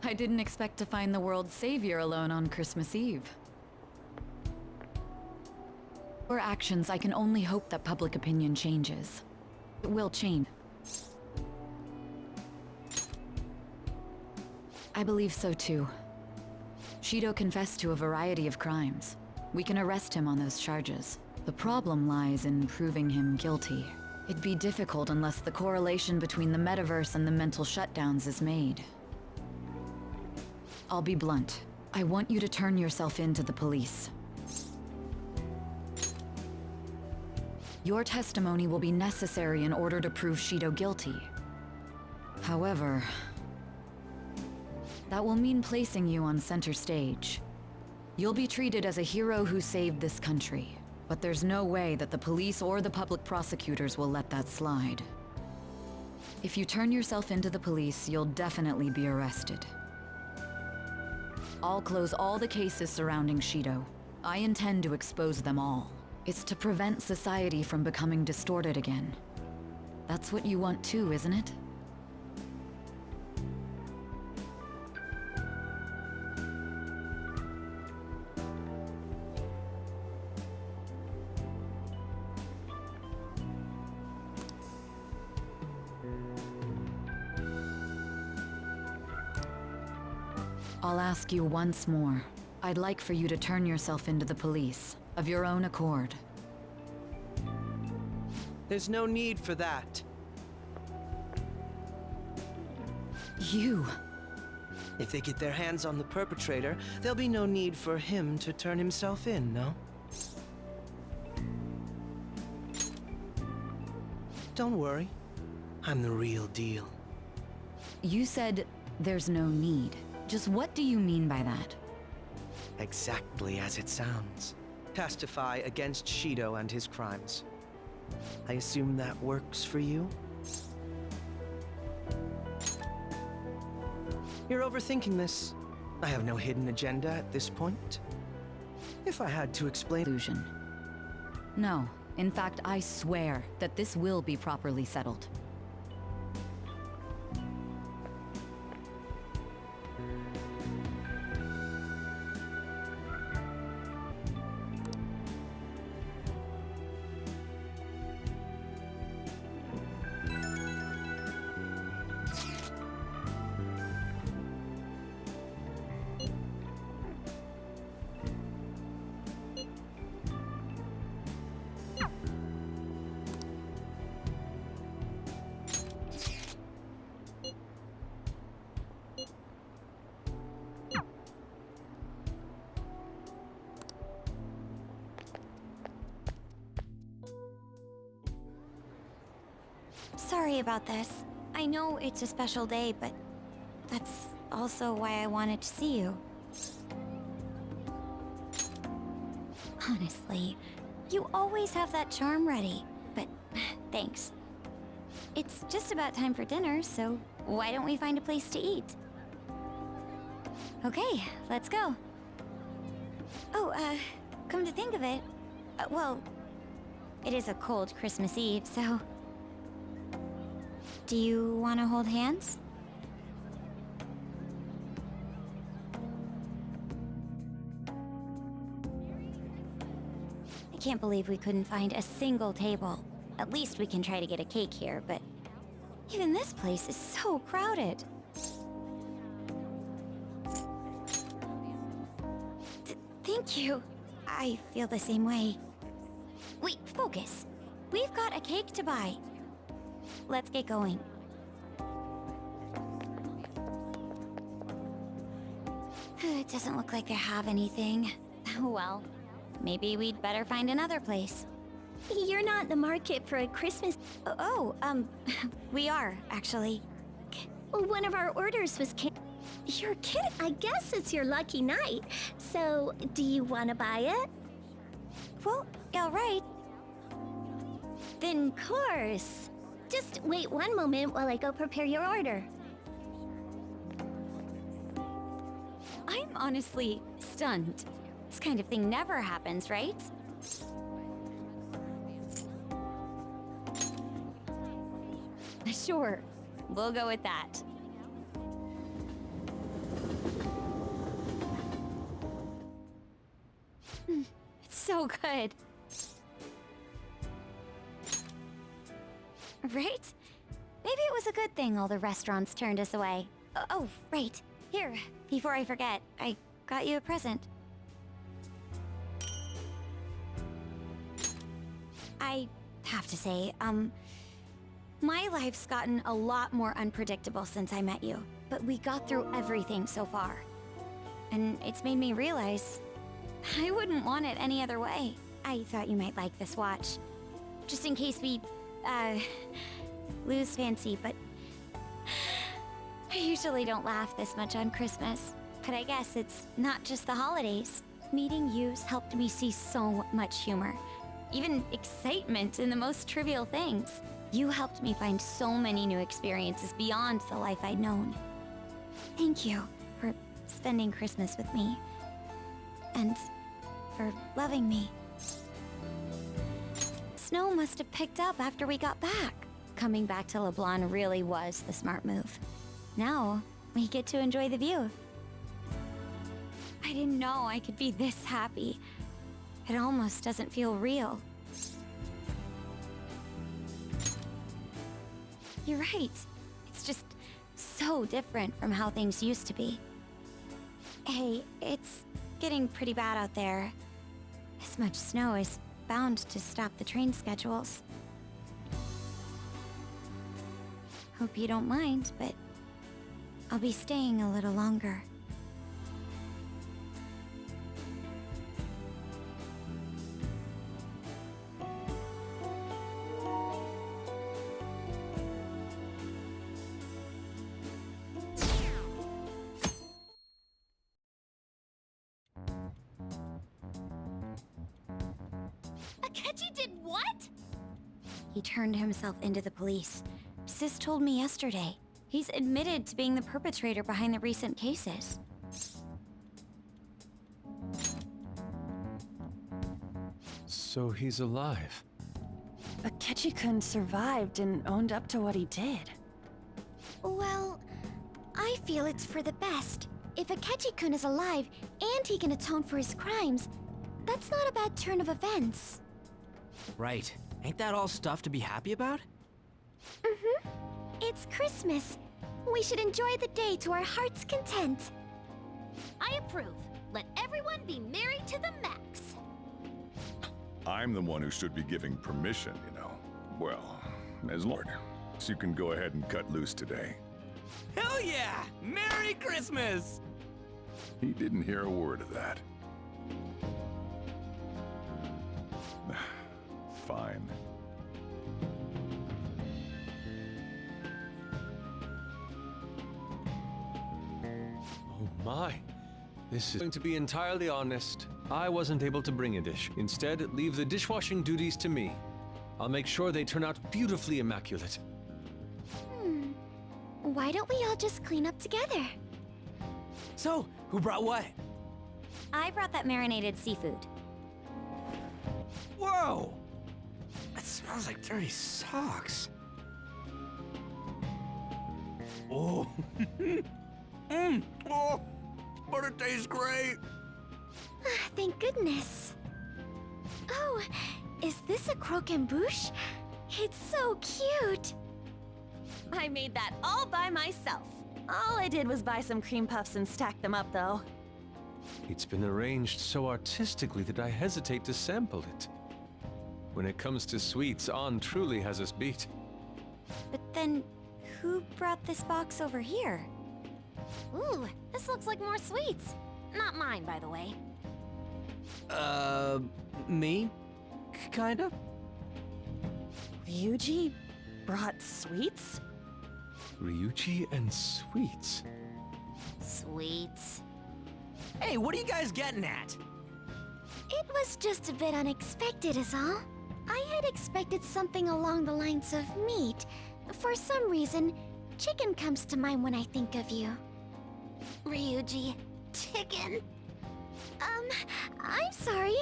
I didn't expect to find the world's savior alone on Christmas Eve. For actions, I can only hope that public opinion changes. It will change. I believe so too. Shido confessed to a variety of crimes. We can arrest him on those charges. The problem lies in proving him guilty. It'd be difficult unless the correlation between the metaverse and the mental shutdowns is made. I'll be blunt. I want you to turn yourself in to the police. Your testimony will be necessary in order to prove Shido guilty. However, that will mean placing you on center stage. You'll be treated as a hero who saved this country, but there's no way that the police or the public prosecutors will let that slide. If you turn yourself into the police, you'll definitely be arrested. I'll close all the cases surrounding Shido. I intend to expose them all. It's to prevent society from becoming distorted again. That's what you want too, isn't it? I'll ask you once more. I'd like for you to turn yourself into the police, of your own accord. There's no need for that. You... If they get their hands on the perpetrator, there'll be no need for him to turn himself in, no? Don't worry. I'm the real deal. You said there's no need. Just what do you mean by that? Exactly as it sounds. Testify against Shido and his crimes. I assume that works for you? You're overthinking this. I have no hidden agenda at this point. If I had to explain... Illusion. No. In fact, I swear that this will be properly settled. Sorry about this. I know it's a special day, but that's also why I wanted to see you. Honestly, you always have that charm ready, but thanks. It's just about time for dinner, so why don't we find a place to eat? Okay, let's go. Oh, come to think of it, well, it is a cold Christmas Eve, so... Do you want to hold hands? I can't believe we couldn't find a single table. At least we can try to get a cake here, but even this place is so crowded. Thank you. I feel the same way. Wait, focus. We've got a cake to buy. Let's get going. It doesn't look like they have anything. Well, maybe we'd better find another place. You're not in the market for a Christmas... We are, actually. One of our orders was You're kidding. I guess it's your lucky night. So, do you want to buy it? Well, all right. Then, course. Just wait one moment while I go prepare your order. I'm honestly stunned. This kind of thing never happens, right? Sure, we'll go with that. so good. Right? Maybe it was a good thing all the restaurants turned us away. Oh, right. Here, before I forget, I got you a present. I have to say, my life's gotten a lot more unpredictable since I met you, but we got through everything so far. And it's made me realize I wouldn't want it any other way. I thought you might like this watch. Just in case we, lose fancy, but I usually don't laugh this much on Christmas. But I guess it's not just the holidays. Meeting you's helped me see so much humor. Even excitement in the most trivial things. You helped me find so many new experiences beyond the life I'd known. Thank you for spending Christmas with me. And for loving me. Snow must have picked up after we got back. Coming back to LeBlanc really was the smart move. Now, we get to enjoy the view. I didn't know I could be this happy. It almost doesn't feel real. You're right. It's just so different from how things used to be. Hey, it's getting pretty bad out there. This much snow is bound to stop the train schedules. Hope you don't mind, but I'll be staying a little longer. Akechi did what? He turned himself into the police. Sis told me yesterday. He's admitted to being the perpetrator behind the recent cases. So he's alive. Akechi-kun survived and owned up to what he did. Well, I feel it's for the best. If Akechi-kun is alive and he can atone for his crimes, that's not a bad turn of events. Right. Ain't that all stuff to be happy about? Mm-hmm. It's Christmas. We should enjoy the day to our heart's content. I approve. Let everyone be merry to the max. I'm the one who should be giving permission, you know. Well, as Lord, so you can go ahead and cut loose today. Hell yeah! Merry Christmas! He didn't hear a word of that. Fine. Oh my. This is going to be entirely honest. I wasn't able to bring a dish. Instead, leave the dishwashing duties to me. I'll make sure they turn out beautifully immaculate. Why don't we all just clean up together? So, who brought what? I brought that marinated seafood. Whoa! That smells like dirty socks. Oh. Oh, but it tastes great. Thank goodness. Oh, is this a croquembouche? It's so cute. I made that all by myself. All I did was buy some cream puffs and stack them up, though. It's been arranged so artistically that I hesitate to sample it. When it comes to sweets, An truly has us beat. But then, who brought this box over here? Ooh, this looks like more sweets. Not mine, by the way. Me? Kinda? Ryuji brought sweets? Ryuji and sweets. Sweets. Hey, what are you guys getting at? It was just a bit unexpected is all. I had expected something along the lines of meat. For some reason, chicken comes to mind when I think of you. Ryuji, chicken? I'm sorry.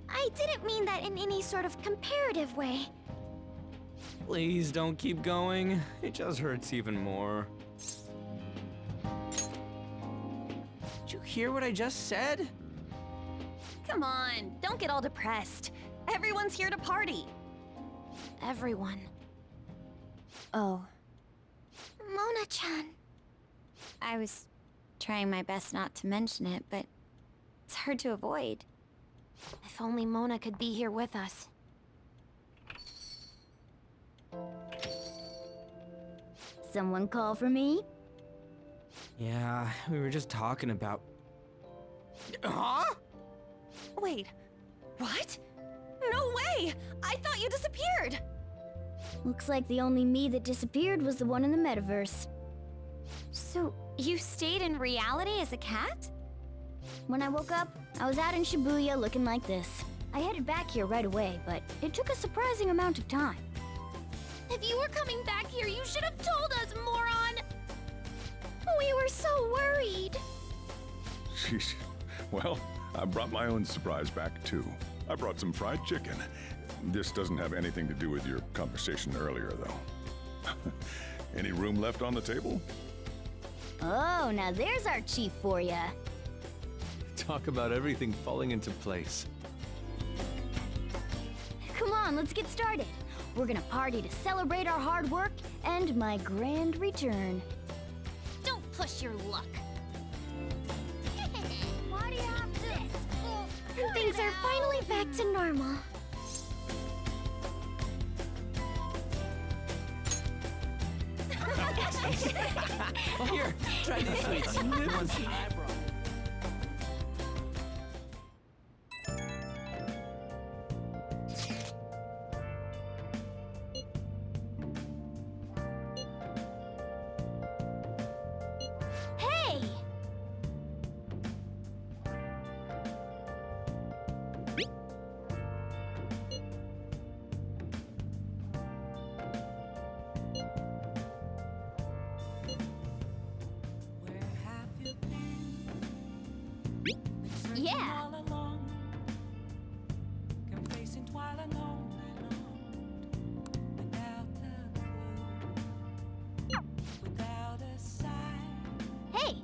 I didn't mean that in any sort of comparative way. Please don't keep going. It just hurts even more. Did you hear what I just said? Come on, don't get all depressed. Everyone's here to party. Everyone. Oh, Mona-chan. I was trying my best not to mention it, but it's hard to avoid. If only Mona could be here with us. Someone call for me? Yeah, we were just talking about... Huh? Wait, what? No way! I thought you disappeared! Looks like the only me that disappeared was the one in the metaverse. So, you stayed in reality as a cat? When I woke up, I was out in Shibuya looking like this. I headed back here right away, but it took a surprising amount of time. If you were coming back here, you should have told us, moron! We were so worried. Sheesh. Well, I brought my own surprise back, too. I brought some fried chicken. This doesn't have anything to do with your conversation earlier, though. Any room left on the table? Oh, now there's our chief for ya. Talk about everything falling into place. Come on, let's get started. We're gonna party to celebrate our hard work and my grand return. Don't push your luck. Why do you have to? Things are finally back to normal. Here, try these sweets. Hey! Yeah. Hey!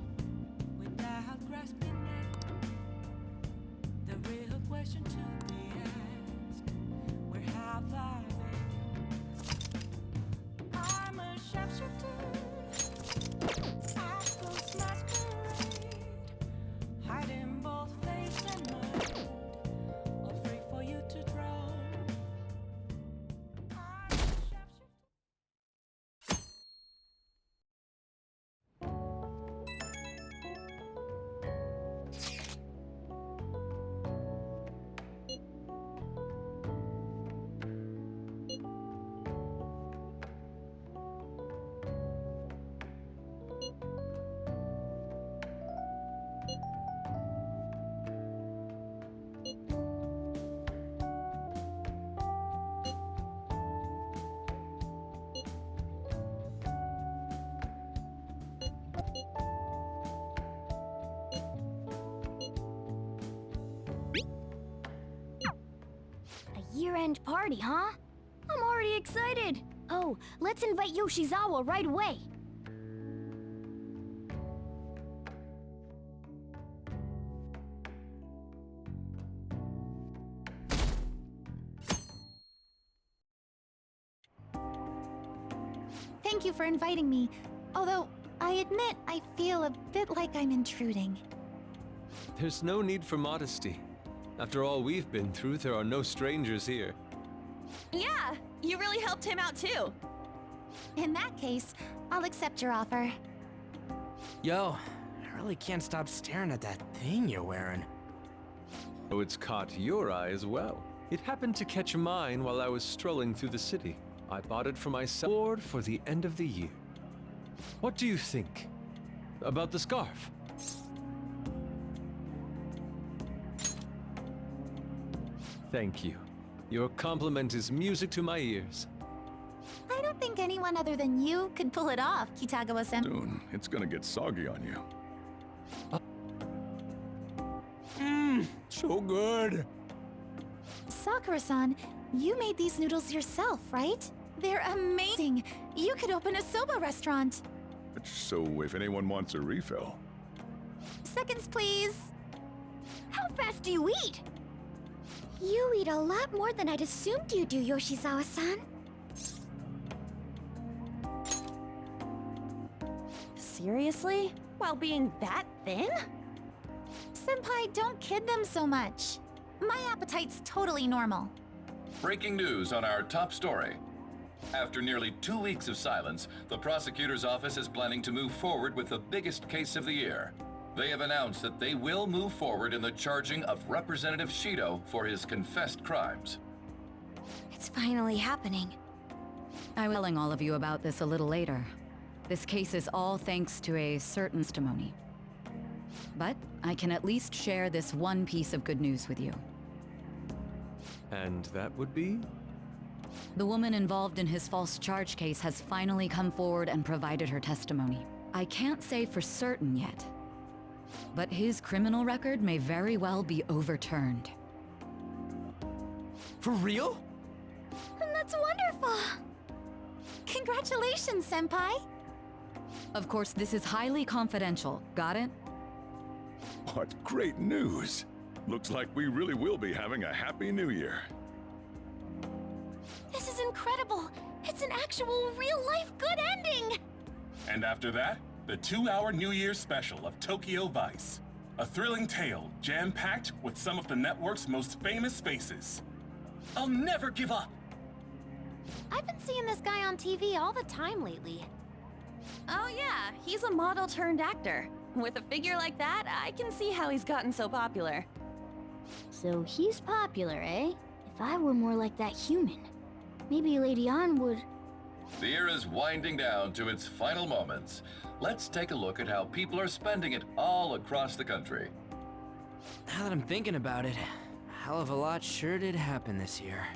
A year-end party, huh? I'm already excited. Oh, let's invite Yoshizawa right away. Thank you for inviting me. Although, I admit I feel a bit like I'm intruding. There's no need for modesty. After all we've been through, there are no strangers here. Yeah, you really helped him out too. In that case, I'll accept your offer. Yo, I really can't stop staring at that thing you're wearing. Oh, it's caught your eye as well. It happened to catch mine while I was strolling through the city. I bought it for myself for the end of the year. What do you think about the scarf? Thank you. Your compliment is music to my ears. I don't think anyone other than you could pull it off, Kitagawa-sen. Soon, it's gonna get soggy on you. So good. Sakura-san, you made these noodles yourself, right? They're amazing. You could open a soba restaurant. So if anyone wants a refill, Seconds, please. How fast do you eat? You eat a lot more than I'd assumed you do, Yoshizawa-san. Seriously? While being that thin? Senpai, don't kid them so much. My appetite's totally normal. Breaking news on our top story. After nearly 2 weeks of silence, the prosecutor's office is planning to move forward with the biggest case of the year. They have announced that they will move forward in the charging of Representative Shido for his confessed crimes. It's finally happening. I will be telling all of you about this a little later. This case is all thanks to a certain testimony. But I can at least share this one piece of good news with you. And that would be? The woman involved in his false charge case has finally come forward and provided her testimony. I can't say for certain yet, but his criminal record may very well be overturned. For real? That's wonderful! Congratulations, Senpai! Of course, this is highly confidential. Got it? What great news! Looks like we really will be having a happy new year. This is incredible! It's an actual real-life good ending! And after that, the 2-hour New Year's special of Tokyo Vice. A thrilling tale, jam-packed with some of the network's most famous faces. I'll never give up! I've been seeing this guy on TV all the time lately. Oh yeah, he's a model turned actor. With a figure like that, I can see how he's gotten so popular. So he's popular, eh? If I were more like that human, maybe Lady An would... The year is winding down to its final moments. Let's take a look at how people are spending it all across the country. Now that I'm thinking about it, a hell of a lot sure did happen this year.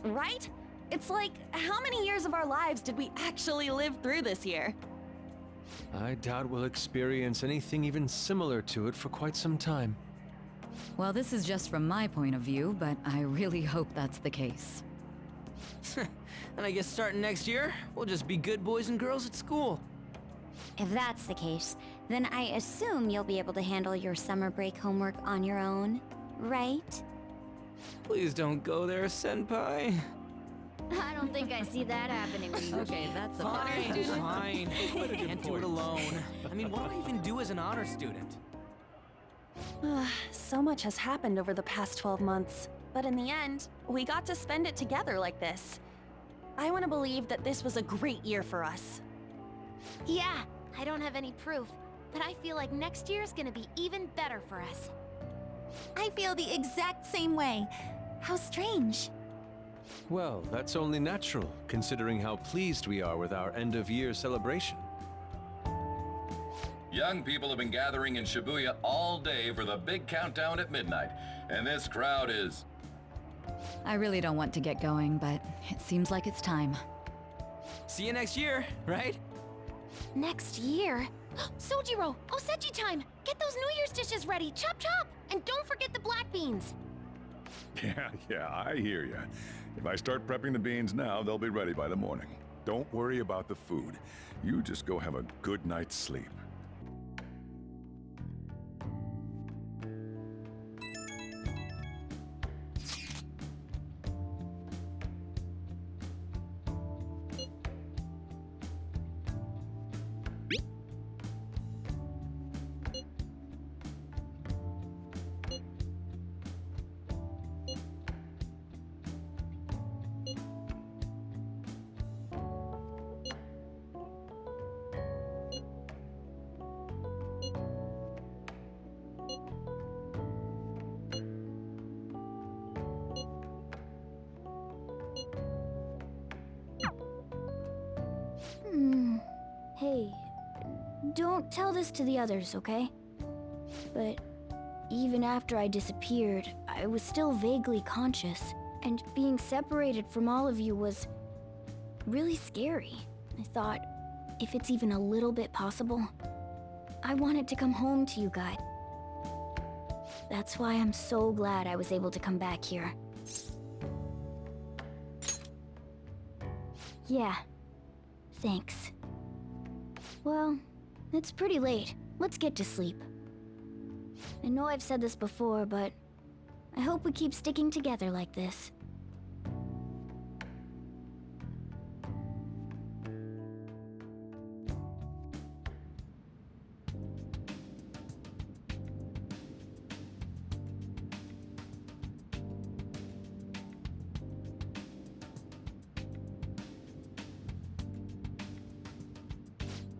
Right? It's like, how many years of our lives did we actually live through this year? I doubt we'll experience anything even similar to it for quite some time. Well, this is just from my point of view, but I really hope that's the case. And I guess starting next year, we'll just be good boys and girls at school. If that's the case, then I assume you'll be able to handle your summer break homework on your own, right? Please don't go there, Senpai. I don't think I see that happening with you. Okay, that's a Fine, bit. fine. Can't do it alone. I mean, what do I even do as an honor student? So much has happened over the past 12 months, but in the end, we got to spend it together like this. I want to believe that this was a great year for us. Yeah, I don't have any proof, but I feel like next year's gonna be even better for us. I feel the exact same way. How strange. Well, that's only natural, considering how pleased we are with our end-of-year celebration. Young people have been gathering in Shibuya all day for the big countdown at midnight, and this crowd is... I really don't want to get going, but it seems like it's time. See you next year, right? Next year? Sojiro, Osechi time! Get those New Year's dishes ready, chop chop! And don't forget the black beans! Yeah, I hear ya. If I start prepping the beans now, they'll be ready by the morning. Don't worry about the food. You just go have a good night's sleep. Hey, don't tell this to the others, okay? But even after I disappeared, I was still vaguely conscious, and being separated from all of you was really scary. I thought, if it's even a little bit possible, I wanted to come home to you guys. That's why I'm so glad I was able to come back here. Yeah, thanks. Well, it's pretty late. Let's get to sleep. I know I've said this before, but I hope we keep sticking together like this.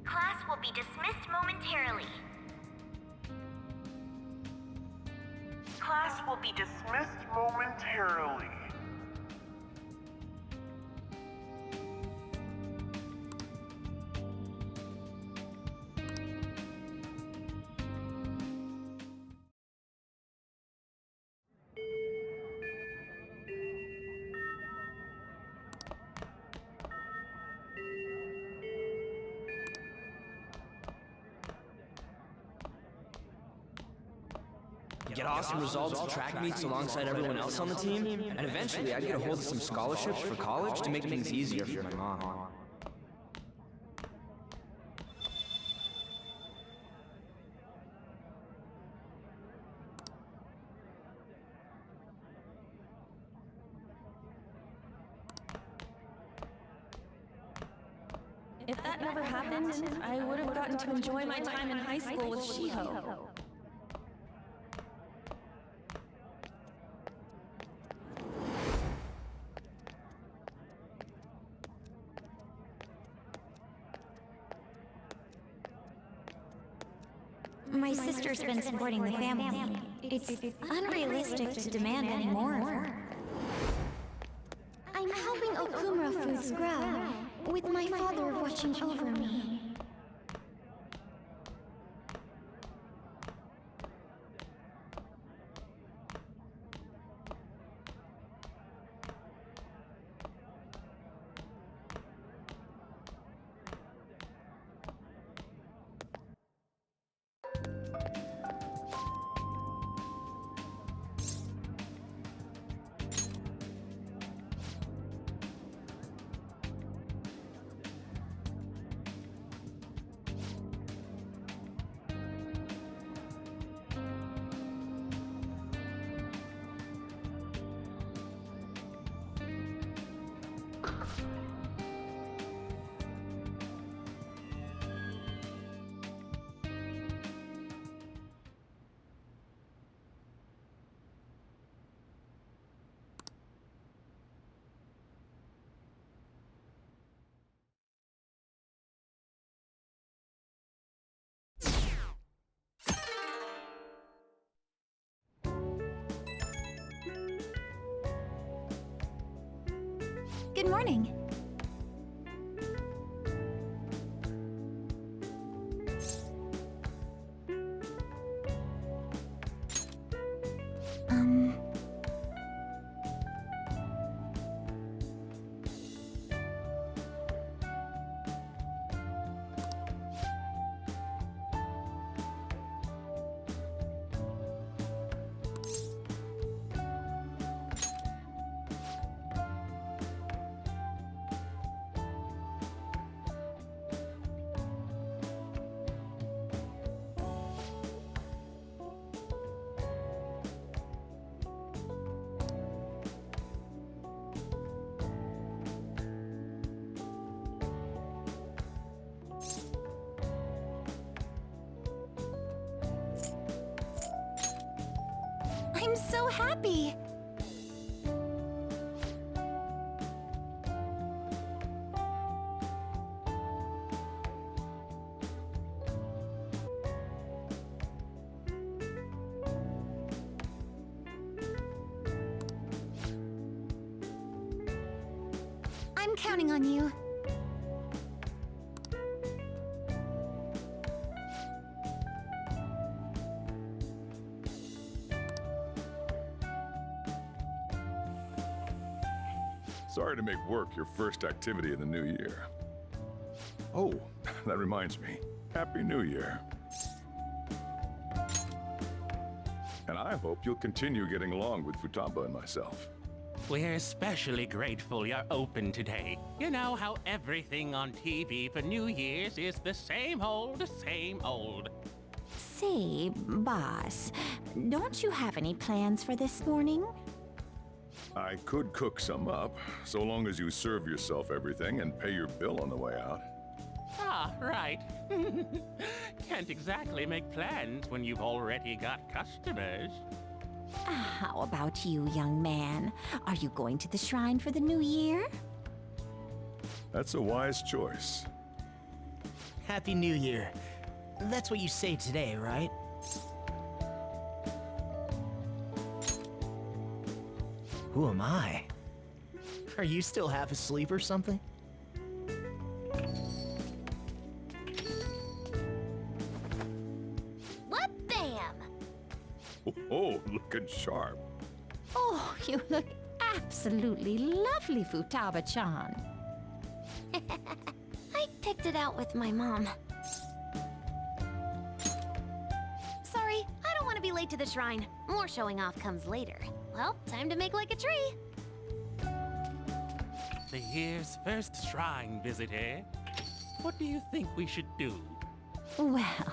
Class will be dismissed momentarily. Class will be dismissed momentarily. Get awesome results at track meets alongside everyone else on the team, and eventually I'd get a hold of some scholarships for college to make things easier for my mom. If that never happened, I would have gotten to enjoy my time in high school with Shiho. My sister's been supporting the family. It's unrealistic to demand any more of her. I'm helping Okumura Foods grow, with my father watching over me. Good morning. I'm so happy! I'm counting on you. Sorry to make work your first activity in the new year. Oh, that reminds me. Happy New Year. And I hope you'll continue getting along with Futaba and myself. We're especially grateful you're open today. You know how everything on TV for New Year's is the same old, same old. Say, boss, don't you have any plans for this morning? I could cook some up, so long as you serve yourself everything and pay your bill on the way out. Ah, right. Can't exactly make plans when you've already got customers. How about you, young man? Are you going to the shrine for the new year? That's a wise choice. Happy New Year. That's what you say today, right? Who am I? Are you still half asleep or something? What bam! Oh, looking sharp. Oh, you look absolutely lovely, Futaba-chan. I picked it out with my mom. Sorry, I don't want to be late to the shrine. More showing off comes later. Well, time to make like a tree. The year's first shrine visit, eh? What do you think we should do? Well,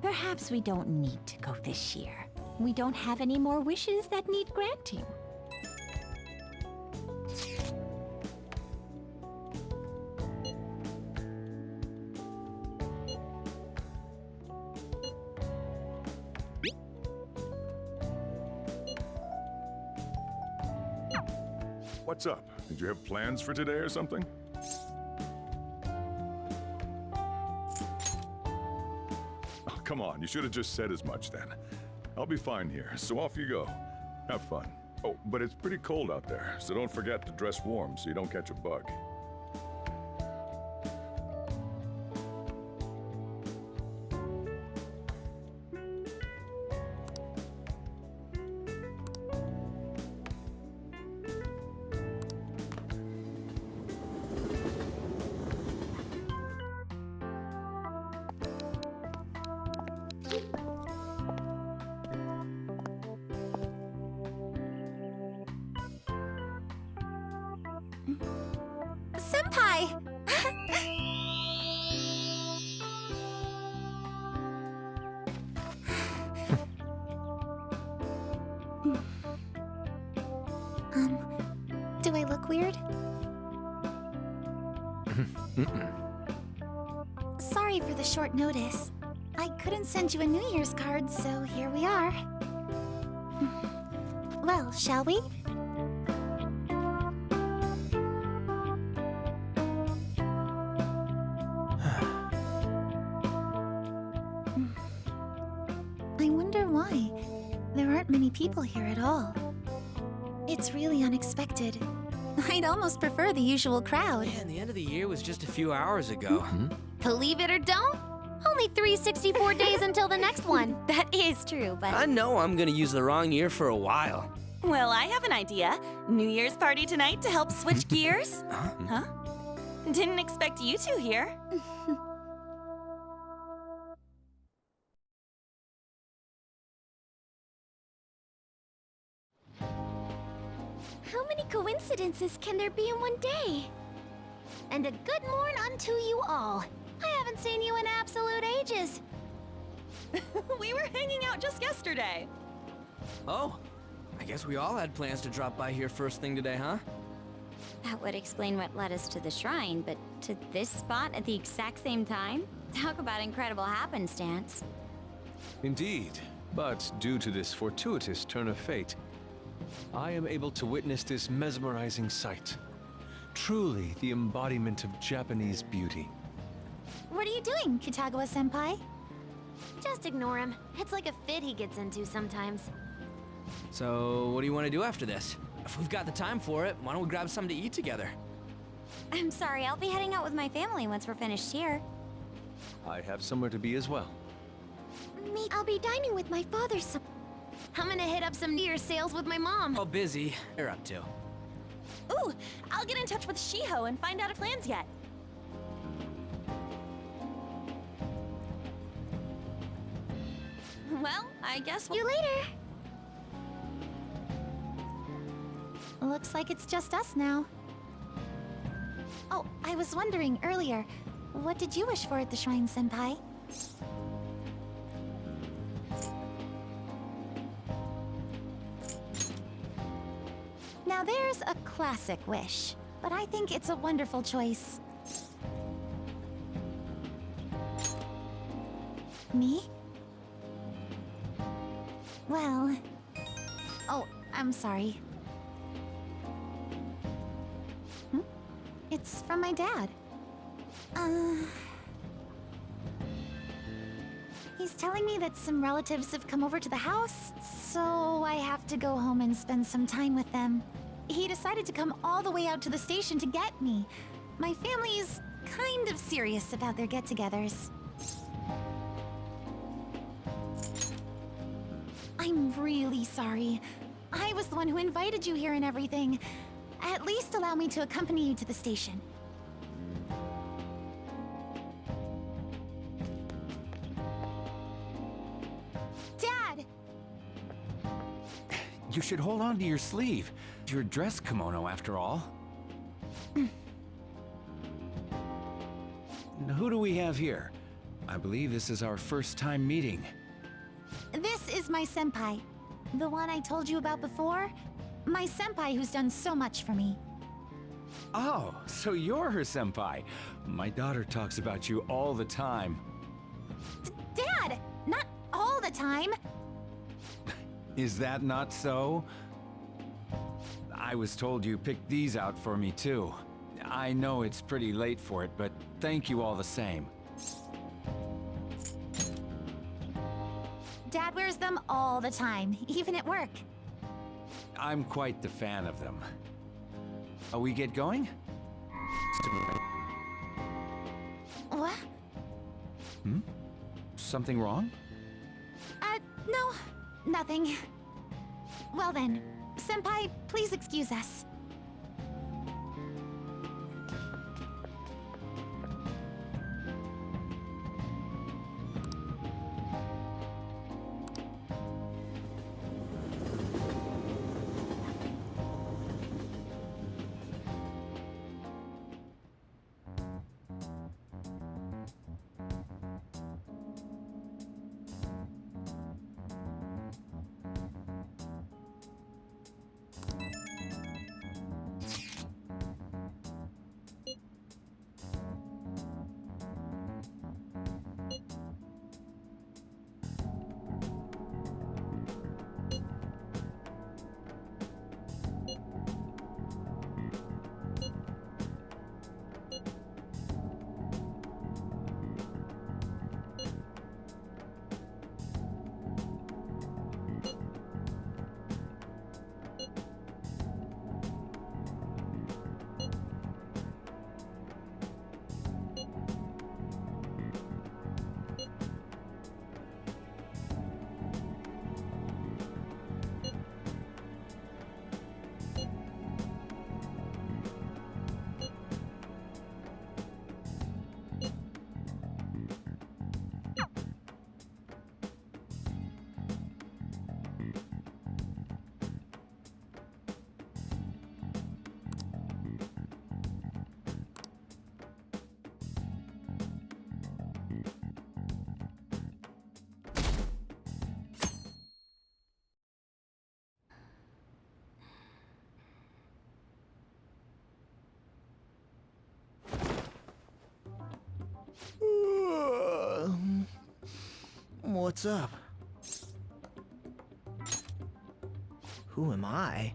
perhaps we don't need to go this year. We don't have any more wishes that need granting. What's up? Did you have plans for today or something? Oh, come on, you should have just said as much then. I'll be fine here, so off you go. Have fun. Oh, but it's pretty cold out there, so don't forget to dress warm so you don't catch a bug. Senpai! Do I look weird? Sorry for the short notice. I couldn't send you a New Year's card, so here we are. Well, shall we? I wonder why. There aren't many people here at all. It's really unexpected. I'd almost prefer the usual crowd. Man, the end of the year was just a few hours ago. Believe it or don't, only 364 days until the next one. That is true, but... I know I'm gonna use the wrong year for a while. Well, I have an idea. New Year's party tonight to help switch gears? Huh? Didn't expect you two here. How many coincidences can there be in one day? And a good morn unto you all. I haven't seen you in absolute ages. We were hanging out just yesterday. Oh, I guess we all had plans to drop by here first thing today, huh? That would explain what led us to the shrine, but to this spot at the exact same time? Talk about incredible happenstance. Indeed, but due to this fortuitous turn of fate, I am able to witness this mesmerizing sight. Truly the embodiment of Japanese beauty. What are you doing, Kitagawa-senpai? Just ignore him. It's like a fit he gets into sometimes. So, what do you want to do after this? If we've got the time for it, why don't we grab something to eat together? I'm sorry, I'll be heading out with my family once we're finished here. I have somewhere to be as well. Me, I'll be dining with my father some... I'm gonna hit up some New Year's sales with my mom. How busy you're up to? Ooh, I'll get in touch with Shiho and find out if plans yet. Well, I guess You later. Looks like it's just us now. Oh, I was wondering earlier, what did you wish for at the shrine, senpai? Now there's a classic wish, but I think it's a wonderful choice. Me? Well... Oh, I'm sorry. It's from my dad. He's telling me that some relatives have come over to the house, so I have to go home and spend some time with them. He decided to come all the way out to the station to get me. My family's kind of serious about their get-togethers. I'm really sorry. I was the one who invited you here and everything. At least allow me to accompany you to the station. Dad! You should hold on to your sleeve. It's your dress kimono, after all. Who do we have here? I believe this is our first time meeting. This is my senpai. The one I told you about before? My senpai who's done so much for me. Oh, so you're her senpai. My daughter talks about you all the time. Dad! Not all the time! Is that not so? I was told you picked these out for me too. I know it's pretty late for it, but thank you all the same. Dad wears them all the time, even at work. I'm quite the fan of them. Are we get going? What? Something wrong? No, nothing. Well then, senpai, please excuse us. What's up? Who am I?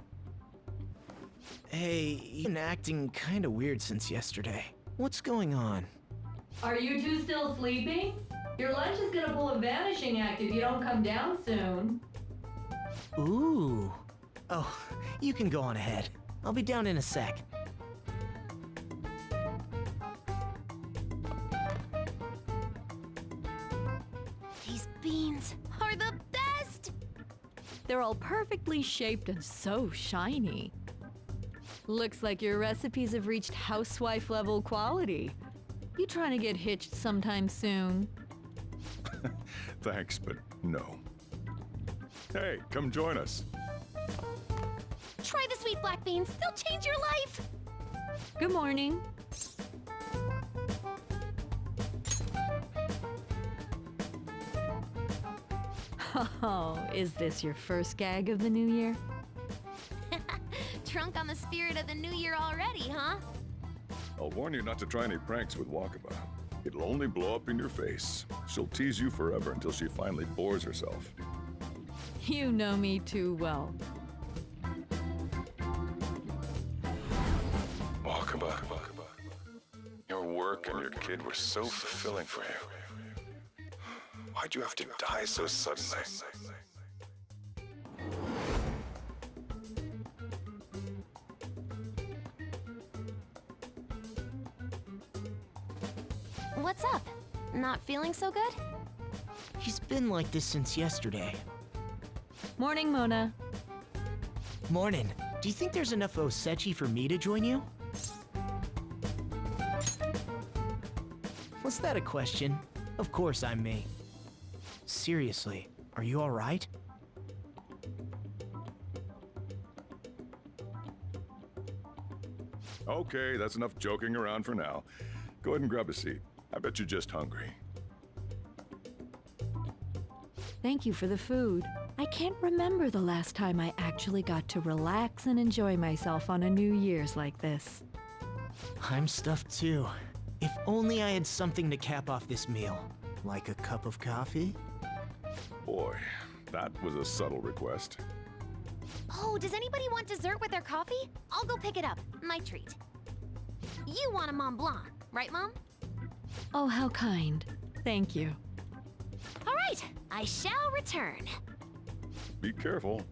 Hey, you've been acting kinda weird since yesterday. What's going on? Are you two still sleeping? Your lunch is gonna pull a vanishing act if you don't come down soon. Ooh. Oh, you can go on ahead. I'll be down in a sec. These beans are the best! They're all perfectly shaped and so shiny. Looks like your recipes have reached housewife level quality. You trying to get hitched sometime soon? Thanks, but no. Hey, come join us. Try the sweet black beans. They'll change your life! Good morning. Oh, is this your first gag of the new year? drunk on the spirit of the new year already, huh? I'll warn you not to try any pranks with Wakaba. It'll only blow up in your face. She'll tease you forever until she finally bores herself. You know me too well. Wakaba, your work and your kid were so fulfilling for you. Why'd you have to die so suddenly? What's up? Not feeling so good? He's been like this since yesterday. Morning, Mona. Morning. Do you think there's enough Osechi for me to join you? Was that a question? Of course I'm me. Seriously, are you alright? Okay, that's enough joking around for now. Go ahead and grab a seat. I bet you're just hungry. Thank you for the food. I can't remember the last time I actually got to relax and enjoy myself on a New Year's like this. I'm stuffed too. If only I had something to cap off this meal. Like a cup of coffee? Boy, that was a subtle request. Oh, does anybody want dessert with their coffee? I'll go pick it up. My treat. You want a Mont Blanc, right, Mom? Oh, how kind. Thank you. All right, I shall return. Be careful.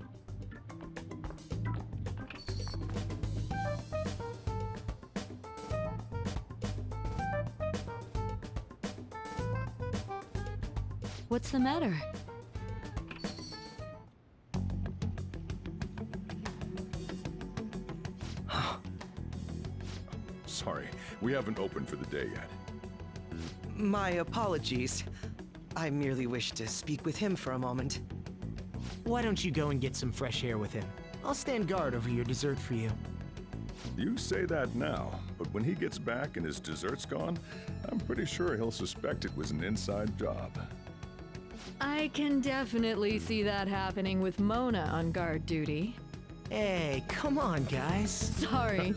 What's the matter? Sorry, we haven't opened for the day yet. My apologies. I merely wish to speak with him for a moment. Why don't you go and get some fresh air with him? I'll stand guard over your dessert for you. You say that now, but when he gets back and his dessert's gone, I'm pretty sure he'll suspect it was an inside job. I can definitely see that happening with Mona on guard duty. Hey, come on, guys. Sorry.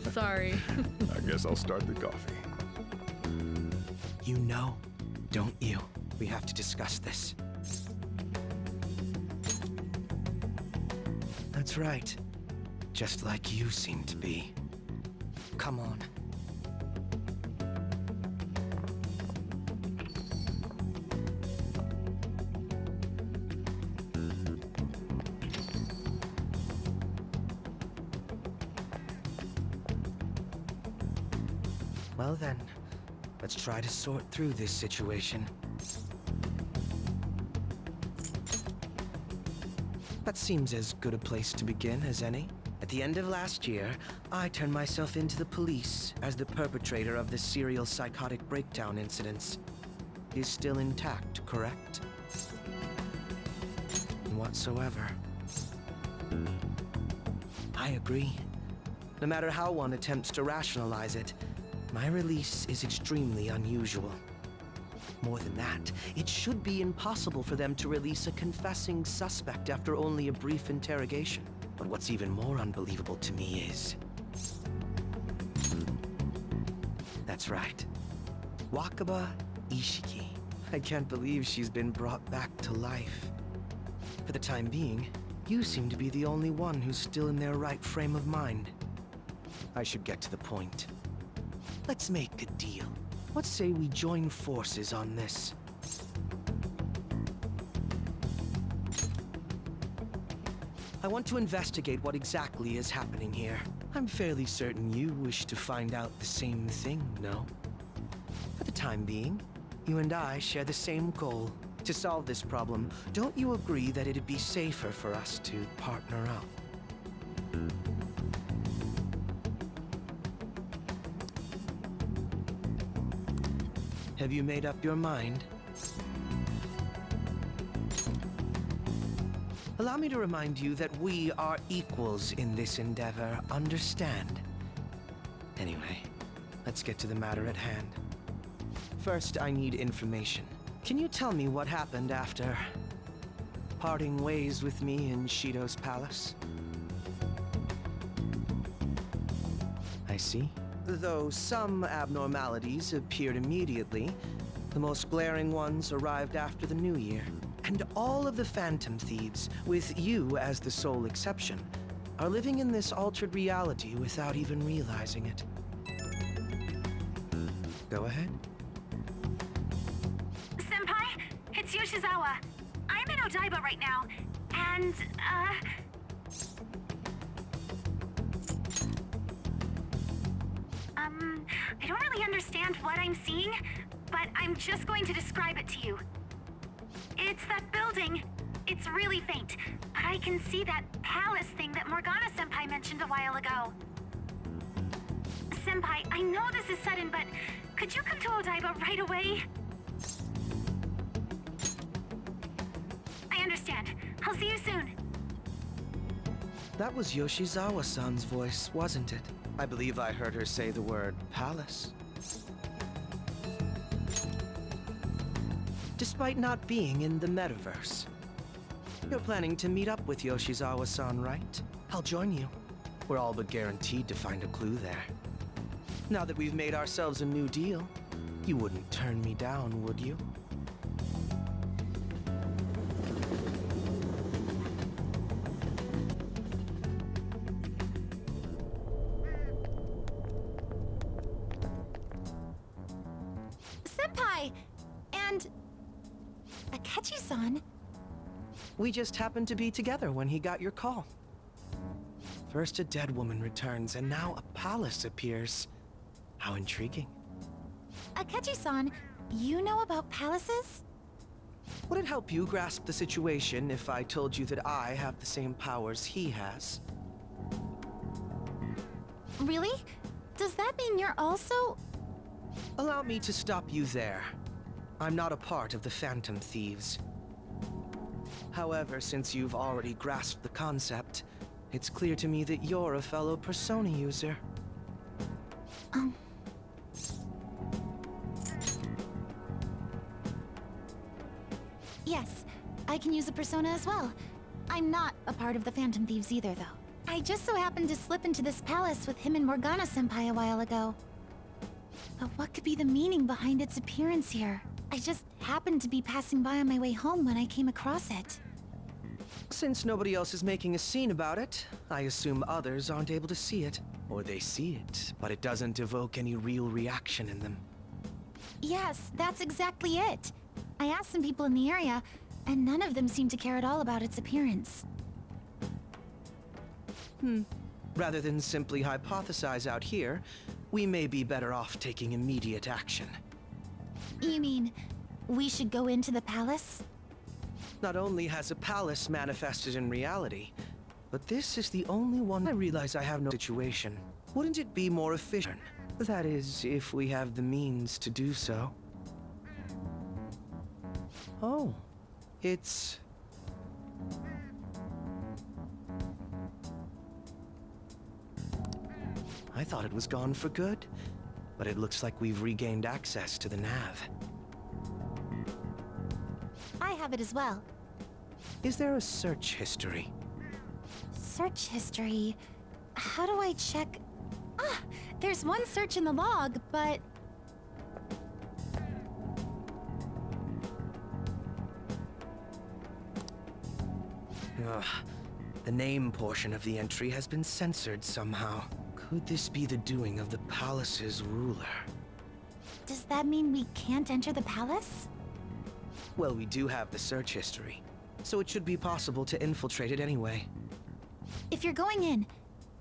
I guess I'll start the coffee. You know, don't you? We have to discuss this. That's right. Just like you seem to be. Come on. Well then, let's try to sort through this situation. That seems as good a place to begin as any. At the end of last year, I turned myself into the police as the perpetrator of the serial psychotic breakdown incidents. Is still intact, correct? Whatsoever. I agree. No matter how one attempts to rationalize it, my release is extremely unusual. More than that, it should be impossible for them to release a confessing suspect after only a brief interrogation. But what's even more unbelievable to me is... That's right. Wakaba Ishiki. I can't believe she's been brought back to life. For the time being, you seem to be the only one who's still in their right frame of mind. I should get to the point. Let's make a deal. What say we join forces on this? I want to investigate what exactly is happening here. I'm fairly certain you wish to find out the same thing, no? For the time being, you and I share the same goal. To solve this problem, don't you agree that it'd be safer for us to partner up? Have you made up your mind? Allow me to remind you that we are equals in this endeavor, understand? Anyway, let's get to the matter at hand. First, I need information. Can you tell me what happened after parting ways with me in Shido's palace? I see. Though some abnormalities appeared immediately, the most glaring ones arrived after the New Year. And all of the Phantom Thieves, with you as the sole exception, are living in this altered reality without even realizing it. Go ahead. Senpai, it's Yoshizawa. I'm in Odaiba right now, and, I don't really understand what I'm seeing, but I'm just going to describe it to you. It's that building. It's really faint, but I can see that palace thing that Morgana-senpai mentioned a while ago. Senpai, I know this is sudden, but could you come to Odaiba right away? I understand. I'll see you soon. That was Yoshizawa-san's voice, wasn't it? I believe I heard her say the word palace. Despite not being in the metaverse. You're planning to meet up with Yoshizawa-san, right? I'll join you. We're all but guaranteed to find a clue there. Now that we've made ourselves a new deal, you wouldn't turn me down, would you? Senpai! And... Akechi-san? We just happened to be together when he got your call. First a dead woman returns, and now a palace appears. How intriguing. Akechi-san, you know about palaces? Would it help you grasp the situation if I told you that I have the same powers he has? Really? Does that mean you're also... Allow me to stop you there. I'm not a part of the Phantom Thieves. However, since you've already grasped the concept, it's clear to me that you're a fellow Persona user. Yes, I can use a persona as well. I'm not a part of the Phantom Thieves either, though. I just so happened to slip into this palace with him and Morgana-senpai a while ago. But what could be the meaning behind its appearance here? I just happened to be passing by on my way home when I came across it. Since nobody else is making a scene about it, I assume others aren't able to see it. Or they see it, but it doesn't evoke any real reaction in them. Yes, that's exactly it. I asked some people in the area, and none of them seemed to care at all about its appearance. Rather than simply hypothesize out here, we may be better off taking immediate action. You mean, we should go into the palace? Not only has a palace manifested in reality, but this is the only one I realize I have no situation. Wouldn't it be more efficient? That is, if we have the means to do so. Oh, it's... I thought it was gone for good, but it looks like we've regained access to the nav. I have it as well. Is there a search history? Search history? How do I check? Ah, there's one search in the log, but... Ugh. The name portion of the entry has been censored somehow. Could this be the doing of the palace's ruler? Does that mean we can't enter the palace? Well, we do have the search history, so it should be possible to infiltrate it anyway. If you're going in,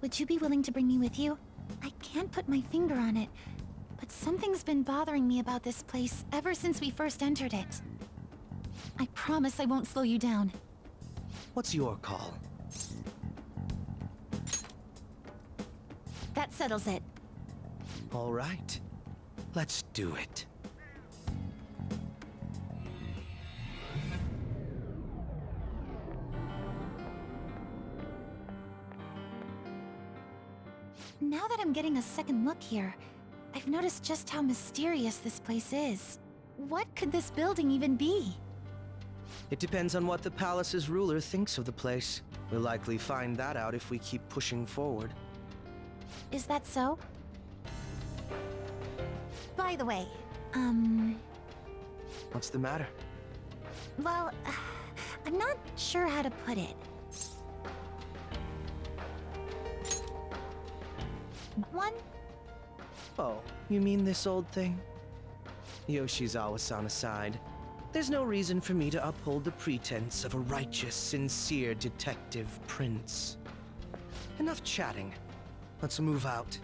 would you be willing to bring me with you? I can't put my finger on it, but something's been bothering me about this place ever since we first entered it. I promise I won't slow you down. What's your call? That settles it. All right. Let's do it. Now that I'm getting a second look here, I've noticed just how mysterious this place is. What could this building even be? It depends on what the palace's ruler thinks of the place. We'll likely find that out if we keep pushing forward. Is that so? By the way, What's the matter? well, I'm not sure how to put it. One? Oh, you mean this old thing? Yoshizawa-san aside, there's no reason for me to uphold the pretense of a righteous, sincere detective prince. Enough chatting. Let's move out.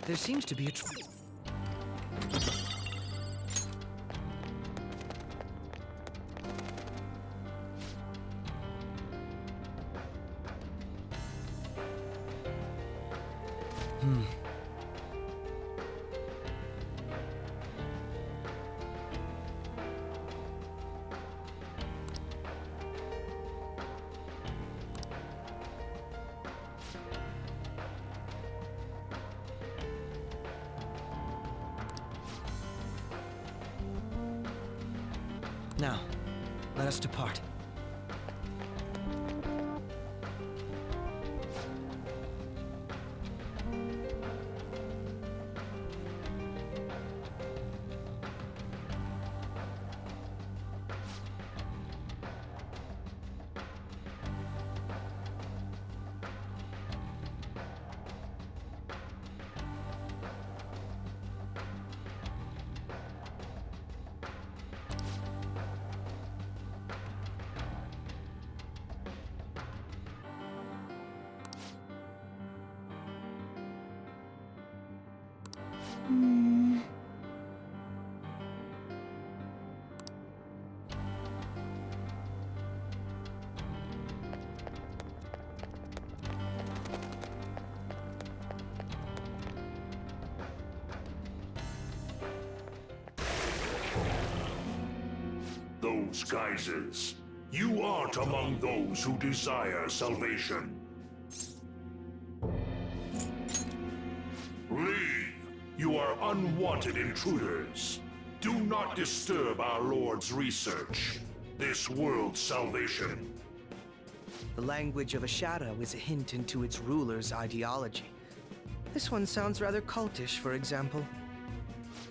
There seems to be a Now, let us depart. Those guises. You aren't among those who desire salvation. Leave! You are unwanted intruders. Do not disturb our Lord's research. This world's salvation. The language of a shadow is a hint into its ruler's ideology. This one sounds rather cultish, for example.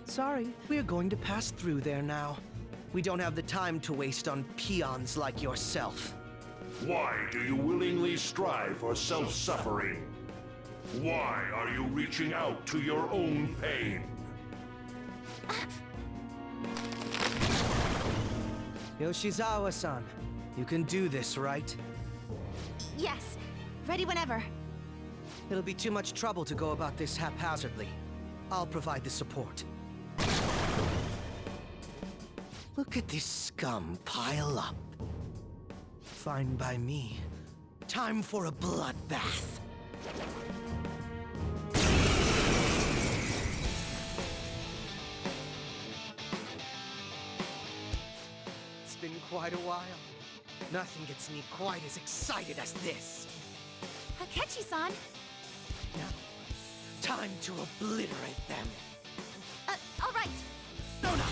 Sorry, we're going to pass through there now. We don't have the time to waste on peons like yourself. Why do you willingly strive for self-suffering? Why are you reaching out to your own pain? Yoshizawa-san, you can do this, right? Yes, ready whenever. It'll be too much trouble to go about this haphazardly. I'll provide the support. Look at this scum pile up. Fine by me. Time for a bloodbath. It's been quite a while. Nothing gets me quite as excited as this. Akechi-san! Now, time to obliterate them. All right. Nona!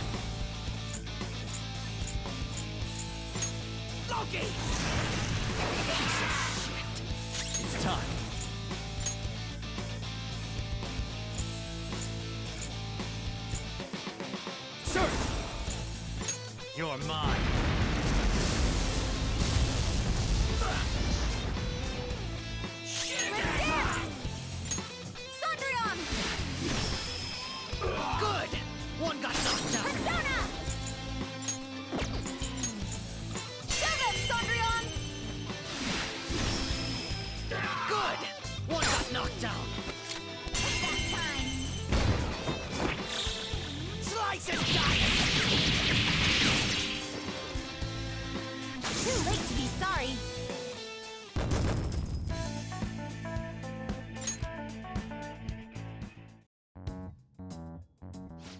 Loki! Piece of shit. It's time. Sir! You're mine. Sondrion! Good! One got knocked out. Persona! Sondrion! Good! One got knocked down. It's that time! Slice and dice!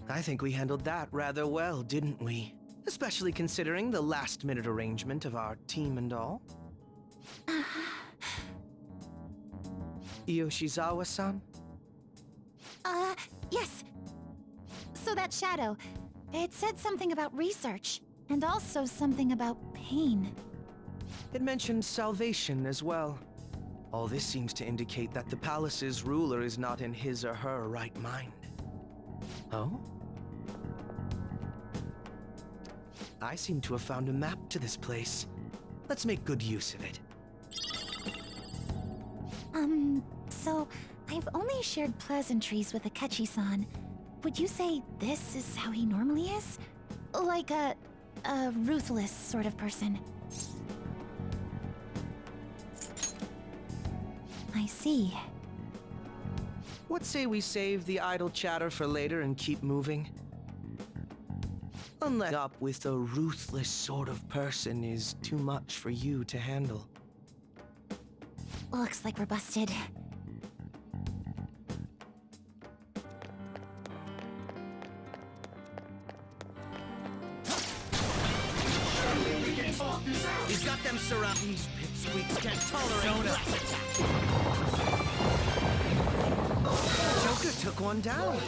I think we handled that rather well, didn't we? Especially considering the last-minute arrangement of our team and all. Yoshizawa-san? Yes. So that shadow, it said something about research, and also something about pain. It mentioned salvation as well. All this seems to indicate that the palace's ruler is not in his or her right mind. Oh? I seem to have found a map to this place. Let's make good use of it. So I've only shared pleasantries with Akechi-san. Would you say this is how he normally is? Like a ruthless sort of person? I see. What say we save the idle chatter for later and keep moving? Unless up with a ruthless sort of person is too much for you to handle. Looks like we're busted. He's got them surrounded. These pipsqueaks can't tolerate less attack. Joker took one down. All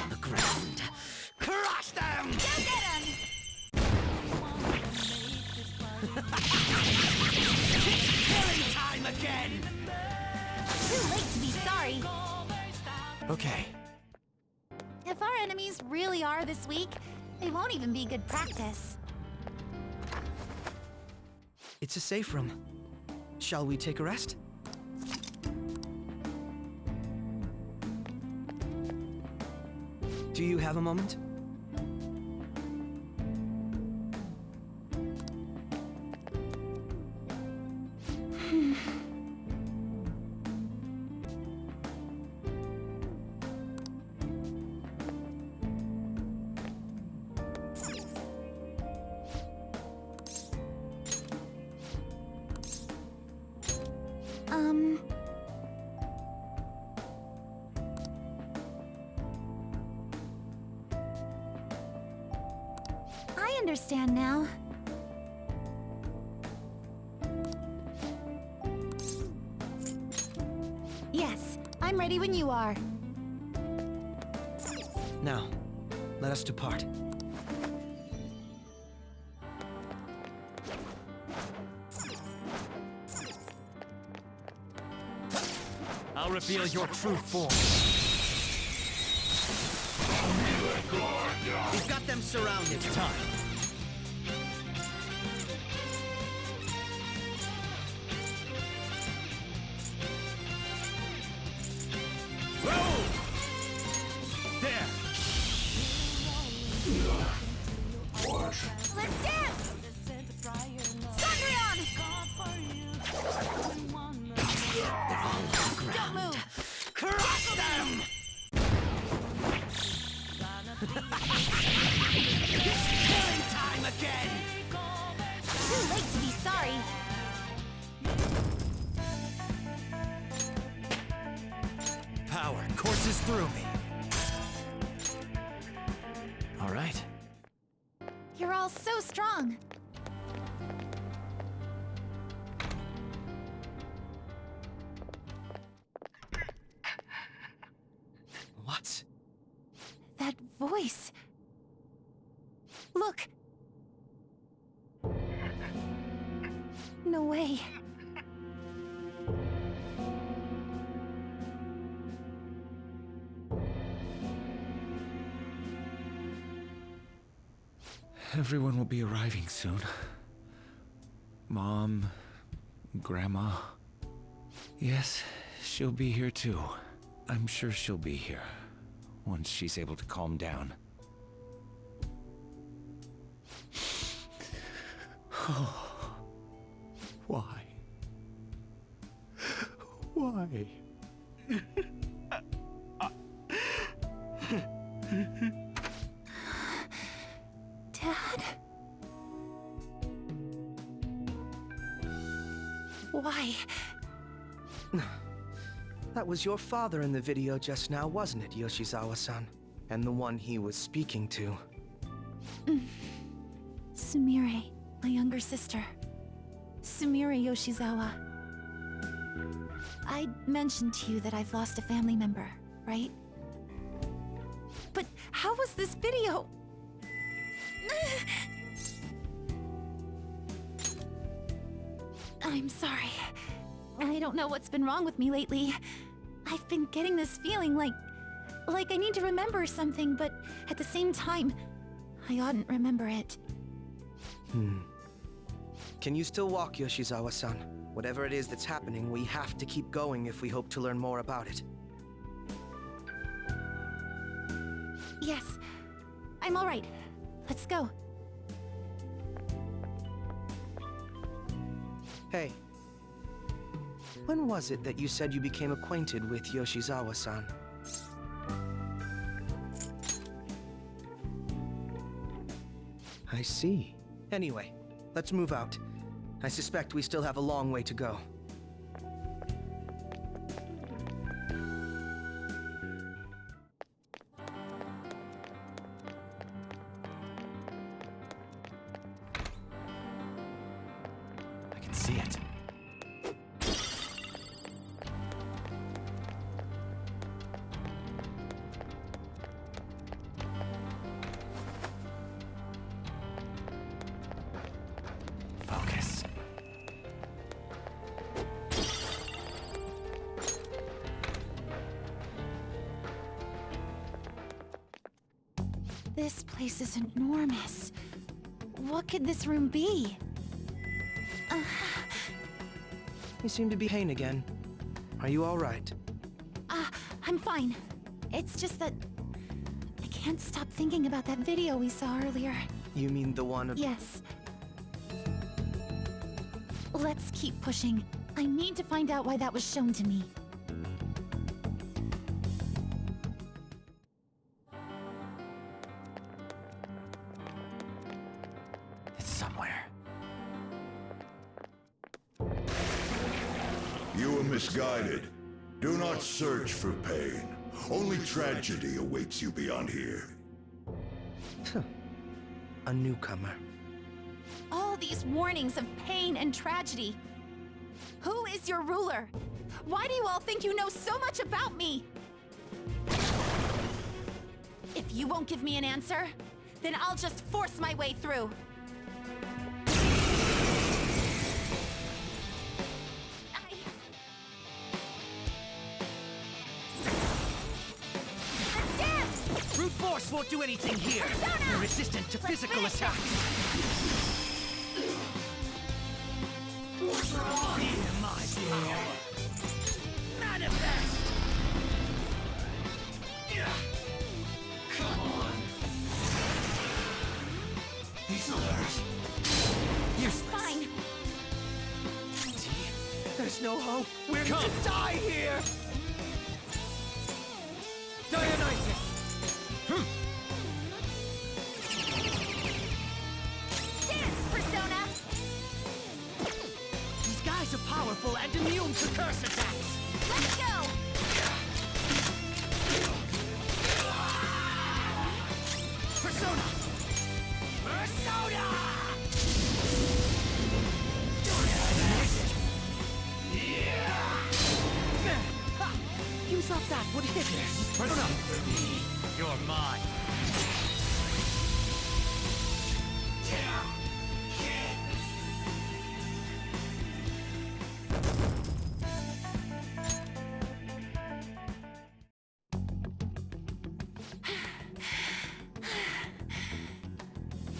on the ground. Crush them! Go get him! Killing time again! Too late to be sorry. Okay. If our enemies really are this weak, they won't even be good practice. It's a safe room. Shall we take a rest? Do you have a moment? I understand now. Yes, I'm ready when you are. Now, let us depart. I'll reveal your true form. We've got them surrounded. It's time. Roll! There! Let's dance! Sundreon! Don't move! Crush them! It's killing time again! Too late to be sorry. Power courses through me. All right. You're all so strong. What? That voice. Look. No way. Everyone will be arriving soon. Mom, Grandma. Yes, she'll be here too. I'm sure she'll be here once she's able to calm down. Why? Why? Dad? Why? That was your father in the video just now, wasn't it, Yoshizawa-san? And the one he was speaking to. Sumire, my younger sister. Sumire Yoshizawa. I mentioned to you that I've lost a family member, right? But how was this video? I'm sorry. I don't know what's been wrong with me lately. I've been getting this feeling like I need to remember something, but at the same time, I oughtn't remember it. Can you still walk, Yoshizawa-san? Whatever it is that's happening, we have to keep going if we hope to learn more about it. Yes, I'm all right. Let's go. Hey. When was it that you said you became acquainted with Yoshizawa-san? I see. Anyway, let's move out. I suspect we still have a long way to go. I can see it. Focus. This place is enormous. What could this room be? You seem to be in pain again. Are you all right? I'm fine. It's just that I can't stop thinking about that video we saw earlier. You mean the one of— Yes. Let's keep pushing. I need to find out why that was shown to me. It's somewhere. You were misguided. Do not search for pain. Only tragedy awaits you beyond here. A newcomer. All these warnings of pain and tragedy. Who is your ruler? Why do you all think you know so much about me? If you won't give me an answer, then I'll just force my way through. Brute force won't do anything here. You're resistant to physical attacks. Fear my power. Manifest! Come on. These others. Useless. Fine. There's no hope. We're to die here! Dionysus! Dance, Persona! These guys are powerful and immune to curse attacks! Let's go! Persona! Persona! Use up that would hit this. Persona! You're mine.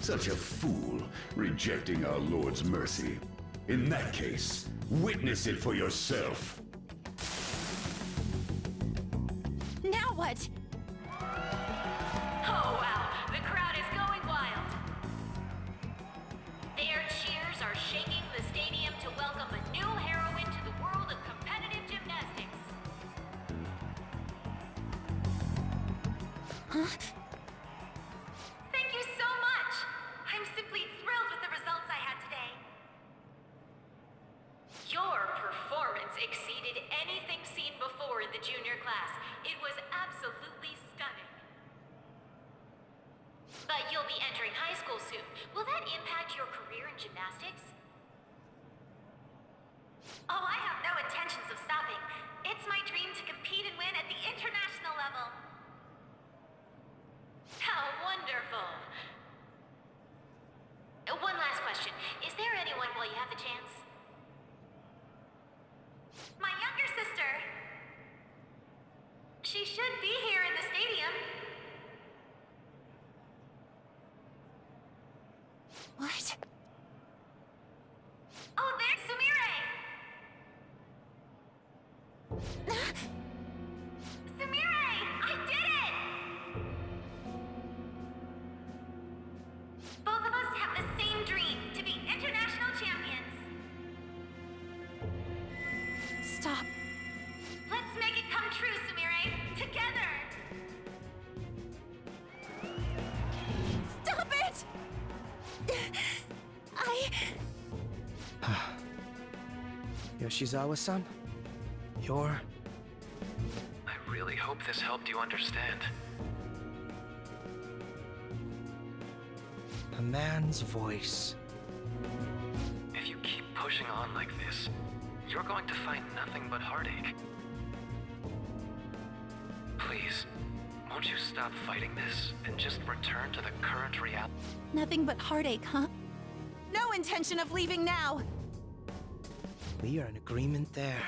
Such a fool, rejecting our Lord's mercy. In that case, witness it for yourself. Now what? Oh, wow. The crowd is going wild. Their cheers are shaking the stadium to welcome a new heroine to the world of competitive gymnastics. Huh? Thank you so much. I'm simply thrilled with the results I had today. Your performance exceeded anything seen before in the junior class. It was absolutely stunning. But you'll be entering high school soon. Will that impact your career in gymnastics? Oh, I have no intentions of stopping. It's my dream to compete and win at the international level. How wonderful. One last question. Is there anyone while you have the chance? My younger sister. She should be here in the stadium. What? Oh, there's Sumire! Sumire! I did it! Both of us have the same dream, to be international champions. Stop. Let's make it come true, Sumire! Together! Stop it! Yoshizawa-san, you're... I really hope this helped you understand. a man's voice. If you keep pushing on like this, you're going to find nothing but heartache. Please, won't you stop fighting this and just return to the current reality? Nothing but heartache, huh? No intention of leaving now! We are in agreement there.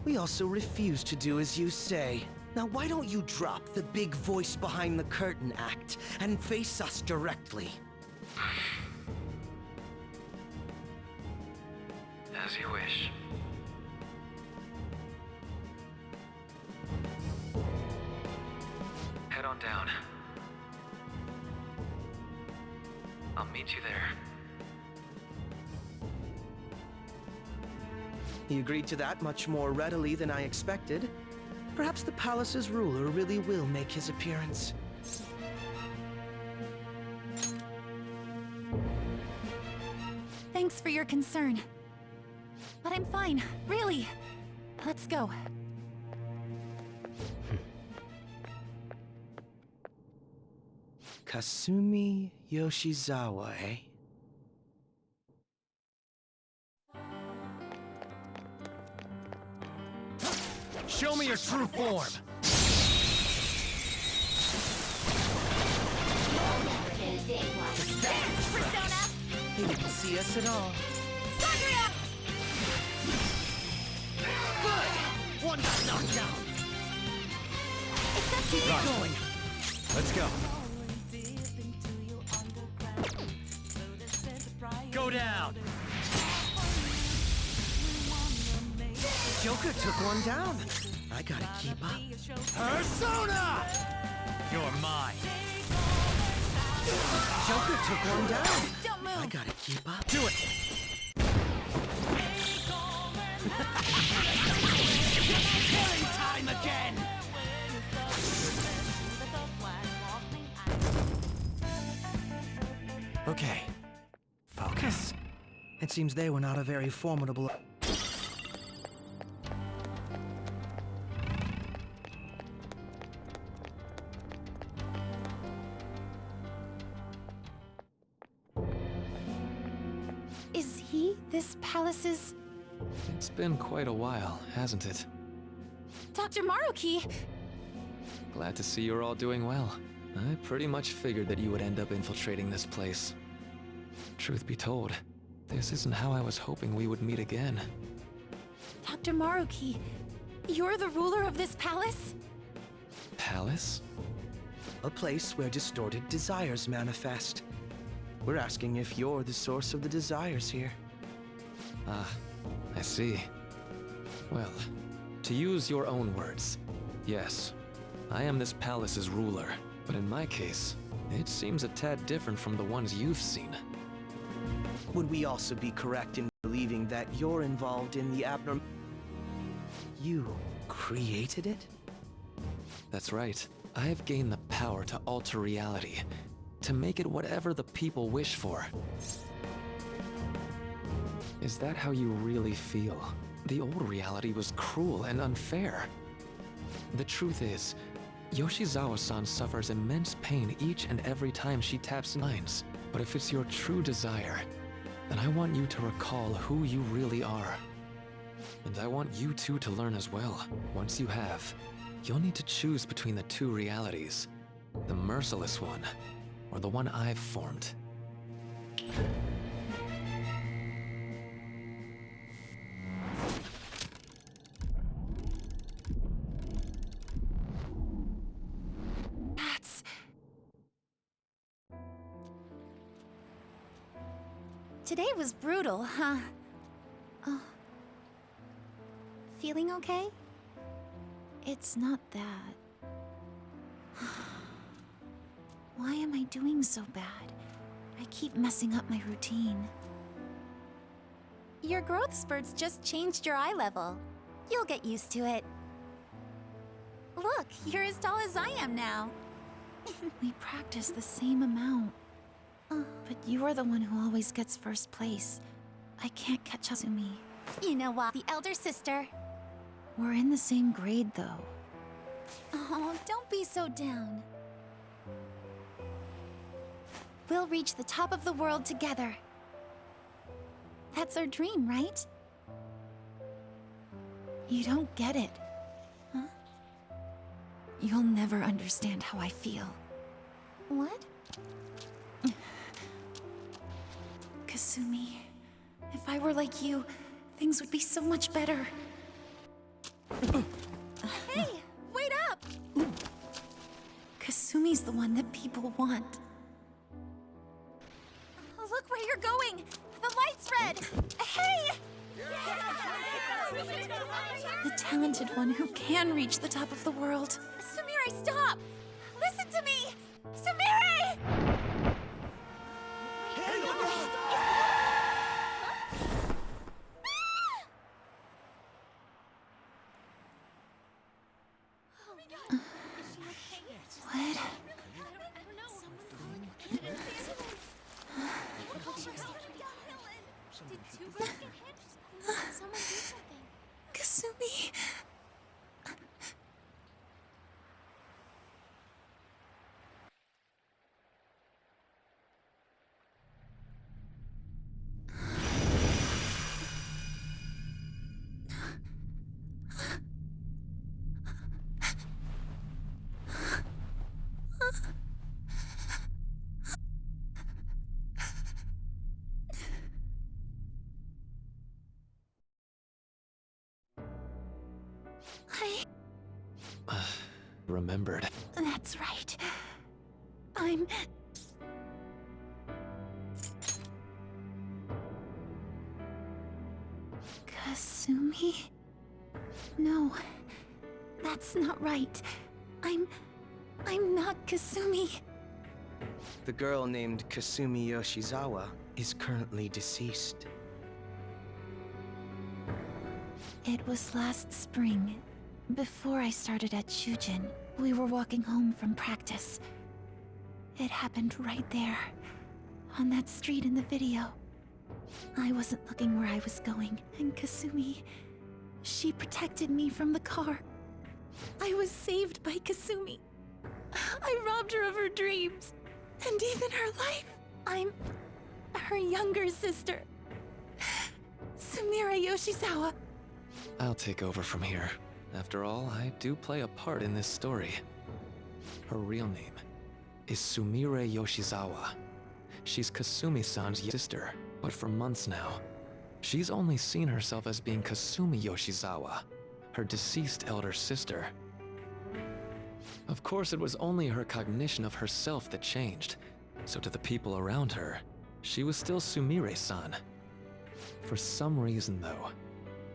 We also refuse to do as you say. Now why don't you drop the big voice behind the curtain act and face us directly? As you wish. Head on down. I'll meet you there. He agreed to that much more readily than I expected. Perhaps the palace's ruler really will make his appearance. Thanks for your concern. But I'm fine, really. Let's go. Kasumi Yoshizawa, eh? Show me your true form! He didn't see us at all. Good! One got knocked down! Keep going! Let's go. Go down! Joker took one down. I gotta keep up. Persona! You're mine. Joker took one down. Don't move. I gotta keep up. Do it! Killing time again! Okay. Focus. It seems they were not a very formidable... Is he this palace's... It's been quite a while, hasn't it? Dr. Maruki? Glad to see you're all doing well. I pretty much figured that you would end up infiltrating this place. Truth be told, this isn't how I was hoping we would meet again. Dr. Maruki, you're the ruler of this palace? Palace? A place where distorted desires manifest. We're asking if you're the source of the desires here. Ah, I see. Well, to use your own words, yes, I am this palace's ruler. But in my case, it seems a tad different from the ones you've seen. Would we also be correct in believing that you're involved in the abnorm... You created it? That's right. I have gained the power to alter reality, to make it whatever the people wish for. Is that how you really feel? The old reality was cruel and unfair. The truth is, Yoshizawa-san suffers immense pain each and every time she taps lines. But if it's your true desire, then I want you to recall who you really are. And I want you two to learn as well. Once you have, you'll need to choose between the two realities. The merciless one, or the one I've formed. Today was brutal, huh? Oh. Feeling okay? It's not that. Why am I doing so bad? I keep messing up my routine. Your growth spurts just changed your eye level. You'll get used to it. Look, you're as tall as I am now. We practice the same amount. But you are the one who always gets first place. I can't catch Azumi. You know what? The elder sister. We're in the same grade, though. Oh, don't be so down. We'll reach the top of the world together. That's our dream, right? You don't get it. Huh? You'll never understand how I feel. What? Kasumi, if I were like you, things would be so much better. Hey, wait up! Kasumi's the one that people want. Look where you're going! The light's red! Hey! The talented one who can reach the top of the world. Sumire, stop! Listen to me! Sumire! What? Kasumi. Remembered. That's right. I'm... Kasumi? No, that's not right. I'm not Kasumi. The girl named Kasumi Yoshizawa is currently deceased. It was last spring, before I started at Shujin. We were walking home from practice. It happened right there, on that street in the video. I wasn't looking where I was going, and Kasumi, she protected me from the car. I was saved by Kasumi. I robbed her of her dreams, and even her life. I'm her younger sister, Sumire Yoshizawa. I'll take over from here. After all, I do play a part in this story. Her real name is Sumire Yoshizawa. She's Kasumi-san's sister, but for months now, she's only seen herself as being Kasumi Yoshizawa, her deceased elder sister. Of course, it was only her cognition of herself that changed, so to the people around her, she was still Sumire-san. For some reason, though,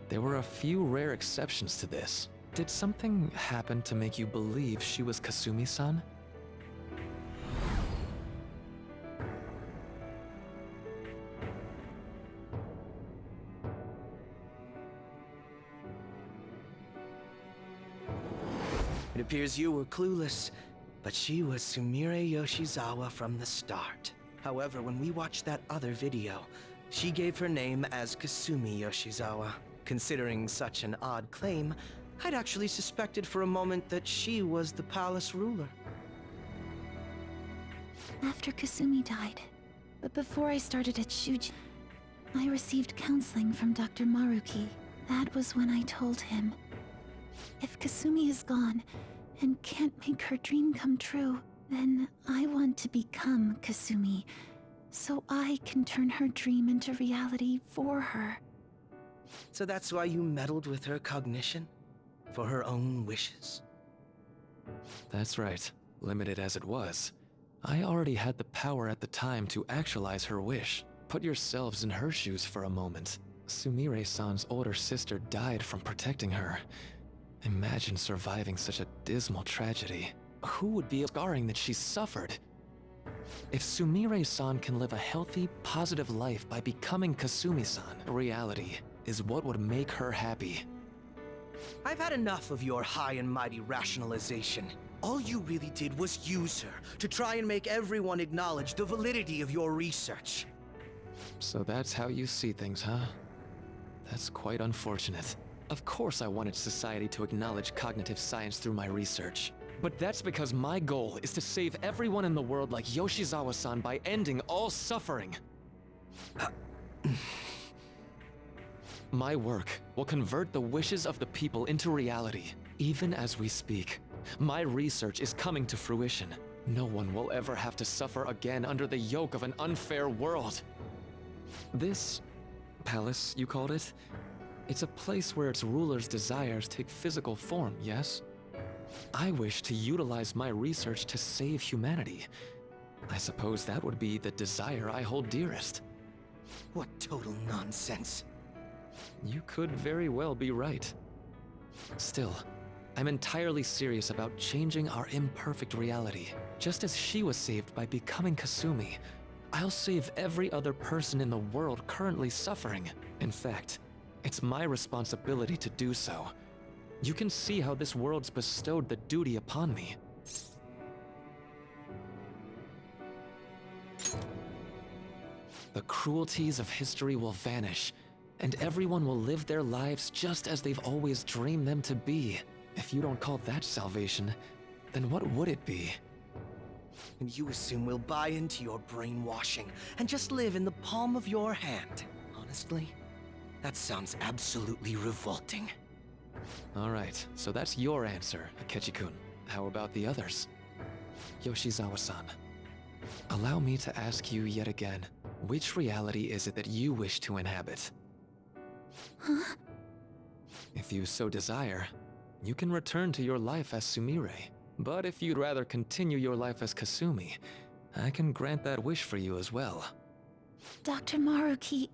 there were a few rare exceptions to this. Did something happen to make you believe she was Kasumi-san? It appears you were clueless, but she was Sumire Yoshizawa from the start. However, when we watched that other video, she gave her name as Kasumi Yoshizawa. Considering such an odd claim, I'd actually suspected for a moment that she was the palace ruler. After Kasumi died, but before I started at Shuji, I received counseling from Dr. Maruki. That was when I told him, if Kasumi is gone and can't make her dream come true, then I want to become Kasumi, so I can turn her dream into reality for her. So that's why you meddled with her cognition? For her own wishes? That's right. Limited as it was, I already had the power at the time to actualize her wish. Put yourselves in her shoes for a moment. Sumire-san's older sister died from protecting her. Imagine surviving such a dismal tragedy. Who would be scarring that she suffered? If Sumire-san can live a healthy, positive life by becoming Kasumi-san, reality is what would make her happy. I've had enough of your high and mighty rationalization. All you really did was use her to try and make everyone acknowledge the validity of your research. So that's how you see things, huh? That's quite unfortunate. Of course I wanted society to acknowledge cognitive science through my research. But that's because my goal is to save everyone in the world like Yoshizawa-san by ending all suffering. My work will convert the wishes of the people into reality, even as we speak. My research is coming to fruition. No one will ever have to suffer again under the yoke of an unfair world. This palace, you called it? It's a place where its ruler's desires take physical form, yes? I wish to utilize my research to save humanity. I suppose that would be the desire I hold dearest. What total nonsense. You could very well be right. Still, I'm entirely serious about changing our imperfect reality. Just as she was saved by becoming Kasumi, I'll save every other person in the world currently suffering. In fact, it's my responsibility to do so. You can see how this world's bestowed the duty upon me. The cruelties of history will vanish, and everyone will live their lives just as they've always dreamed them to be. If you don't call that salvation, then what would it be? And you assume we'll buy into your brainwashing and just live in the palm of your hand. Honestly, that sounds absolutely revolting. Alright, so that's your answer, Akechi-kun. How about the others? Yoshizawa-san, allow me to ask you yet again, which reality is it that you wish to inhabit? Huh? If you so desire, you can return to your life as Sumire. But if you'd rather continue your life as Kasumi, I can grant that wish for you as well. Dr. Maruki...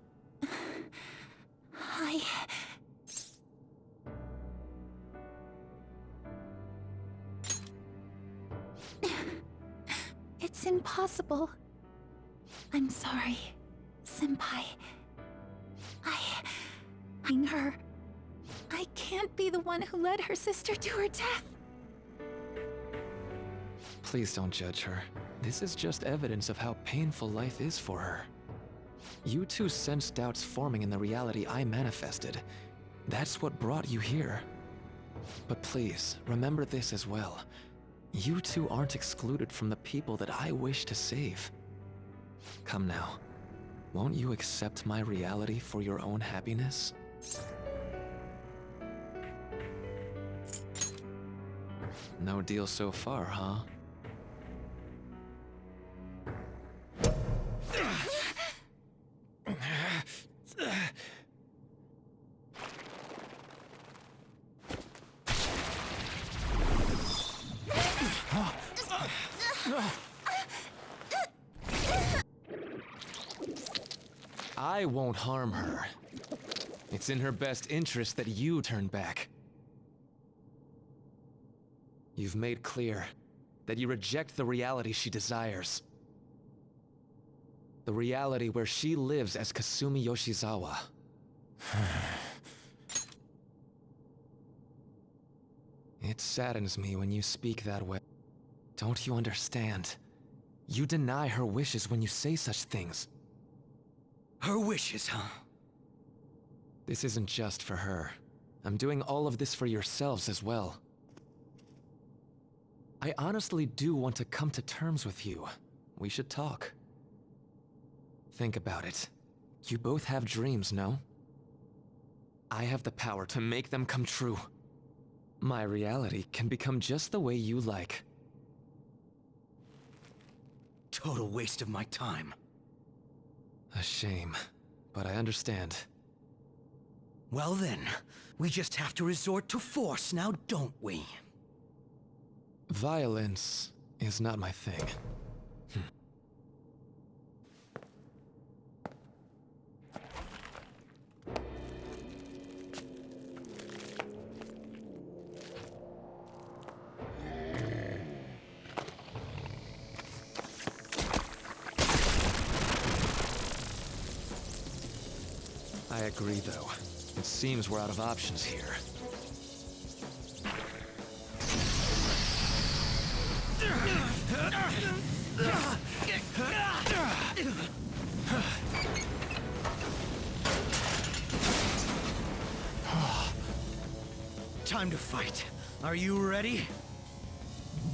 It's impossible. I'm sorry, Senpai. Her. I can't be the one who led her sister to her death. Please don't judge her. This is just evidence of how painful life is for her. You two sensed doubts forming in the reality I manifested. That's what brought you here. But please, remember this as well. You two aren't excluded from the people that I wish to save. Come now. Won't you accept my reality for your own happiness? No deal so far, huh? I won't harm her. It's in her best interest that you turn back. You've made clear that you reject the reality she desires. The reality where she lives as Kasumi Yoshizawa. It saddens me when you speak that way. Don't you understand? You deny her wishes when you say such things. Her wishes, huh? This isn't just for her. I'm doing all of this for yourselves as well. I honestly do want to come to terms with you. We should talk. Think about it. You both have dreams, no? I have the power to make them come true. My reality can become just the way you like. Total waste of my time. A shame, but I understand. Well then, we just have to resort to force now, don't we? Violence is not my thing. I agree, though. It seems we're out of options here. Time to fight. Are you ready?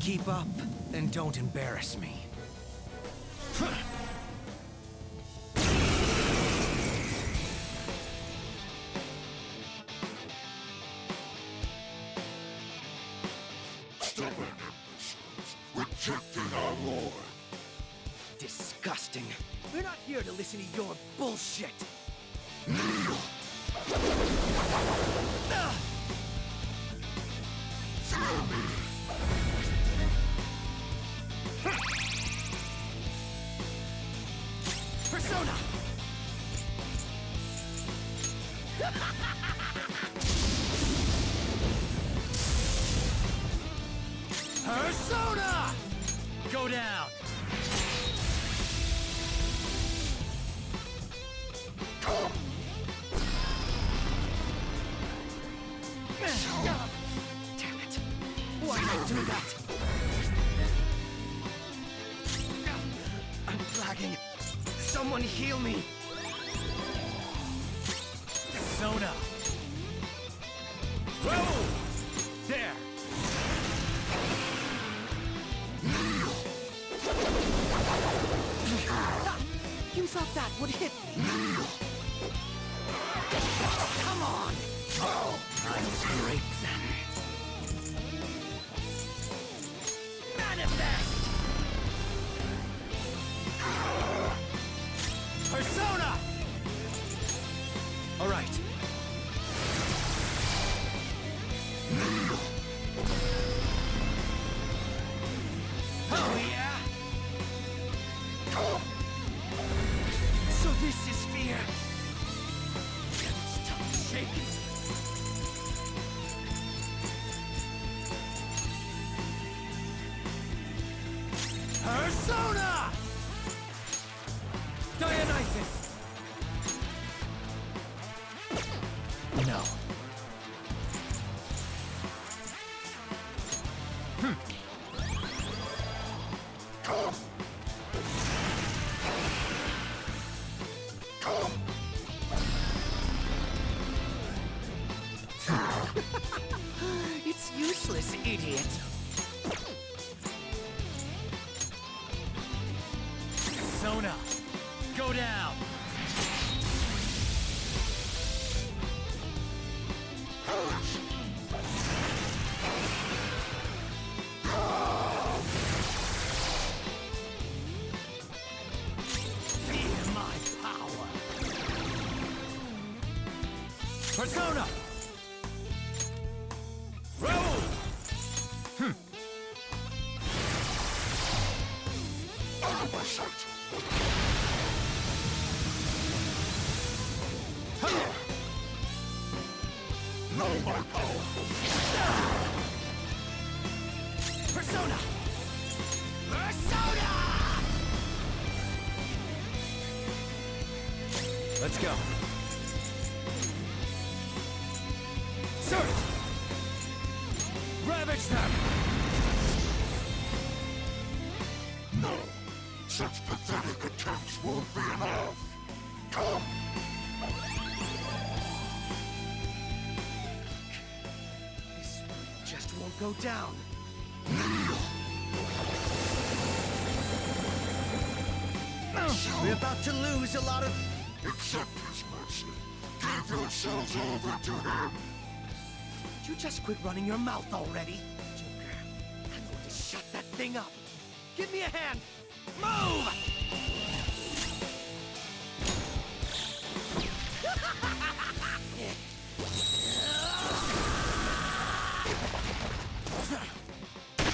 Keep up, and don't embarrass me. Stubborn imbeciles, rejecting our lord. Disgusting. We're not here to listen to your bullshit. Persona! Persona! Go down! Damn it! Why did I do that? I'm lagging. Someone heal me! Persona! Whoa! There! You thought that would hit me? Come on! I was great then. Manifest! Persona! All right. Oh yeah? So this is fear. Stop shaking. Persona! Dionysus! No. It's useless, idiot. Persona, go down. Feel my power. Persona! Roll! Know my power. Persona! Persona! Let's go. Search! Ravage them! No. Such pathetic attempts won't be enough. Come! Don't go down. We're about to lose a lot of... Accept his mercy. Give yourselves over to him. Would you just quit running your mouth already? Joker, I'm going to shut that thing up. Give me a hand. Move!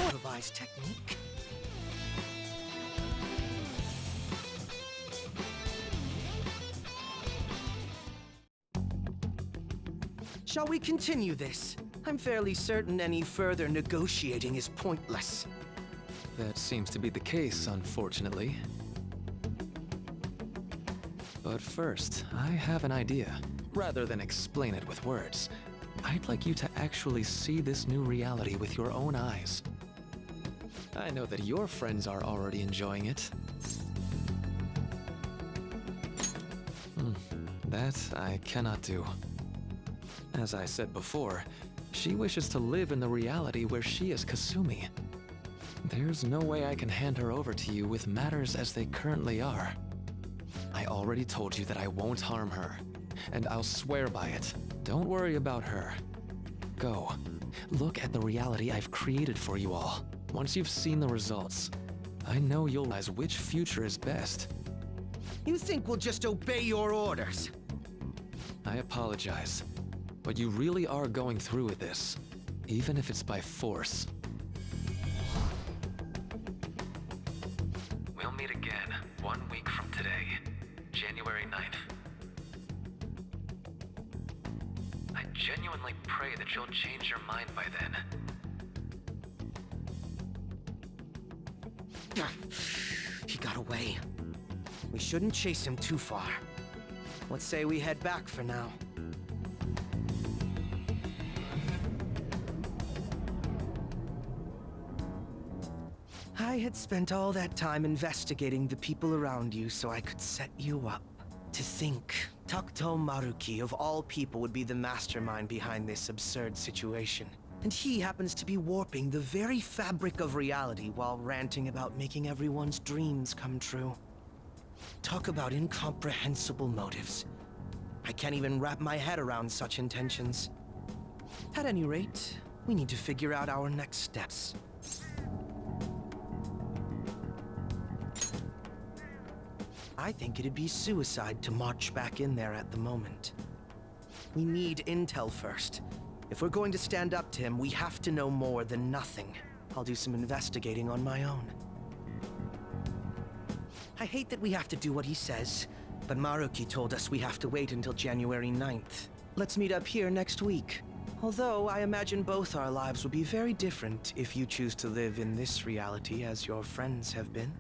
Improvised technique. Shall we continue this? I'm fairly certain any further negotiating is pointless. That seems to be the case, unfortunately. But first, I have an idea. Rather than explain it with words, I'd like you to actually see this new reality with your own eyes. I know that your friends are already enjoying it. That I cannot do. As I said before, she wishes to live in the reality where she is Kasumi. There's no way I can hand her over to you with matters as they currently are. I already told you that I won't harm her, and I'll swear by it. Don't worry about her. Go. Look at the reality I've created for you all. Once you've seen the results, I know you'll realize which future is best. You think we'll just obey your orders? I apologize, but you really are going through with this, even if it's by force. We'll meet again 1 week from today, January 9th. I genuinely pray that you'll change your mind by then. He got away. We shouldn't chase him too far. Let's say we head back for now. I had spent all that time investigating the people around you so I could set you up. To think, Takuto Maruki of all people would be the mastermind behind this absurd situation. And he happens to be warping the very fabric of reality while ranting about making everyone's dreams come true. Talk about incomprehensible motives. I can't even wrap my head around such intentions. At any rate, we need to figure out our next steps. I think it'd be suicide to march back in there at the moment. We need intel first. If we're going to stand up to him, we have to know more than nothing. I'll do some investigating on my own. I hate that we have to do what he says, but Maruki told us we have to wait until January 9th. Let's meet up here next week. Although I imagine both our lives will be very different if you choose to live in this reality as your friends have been.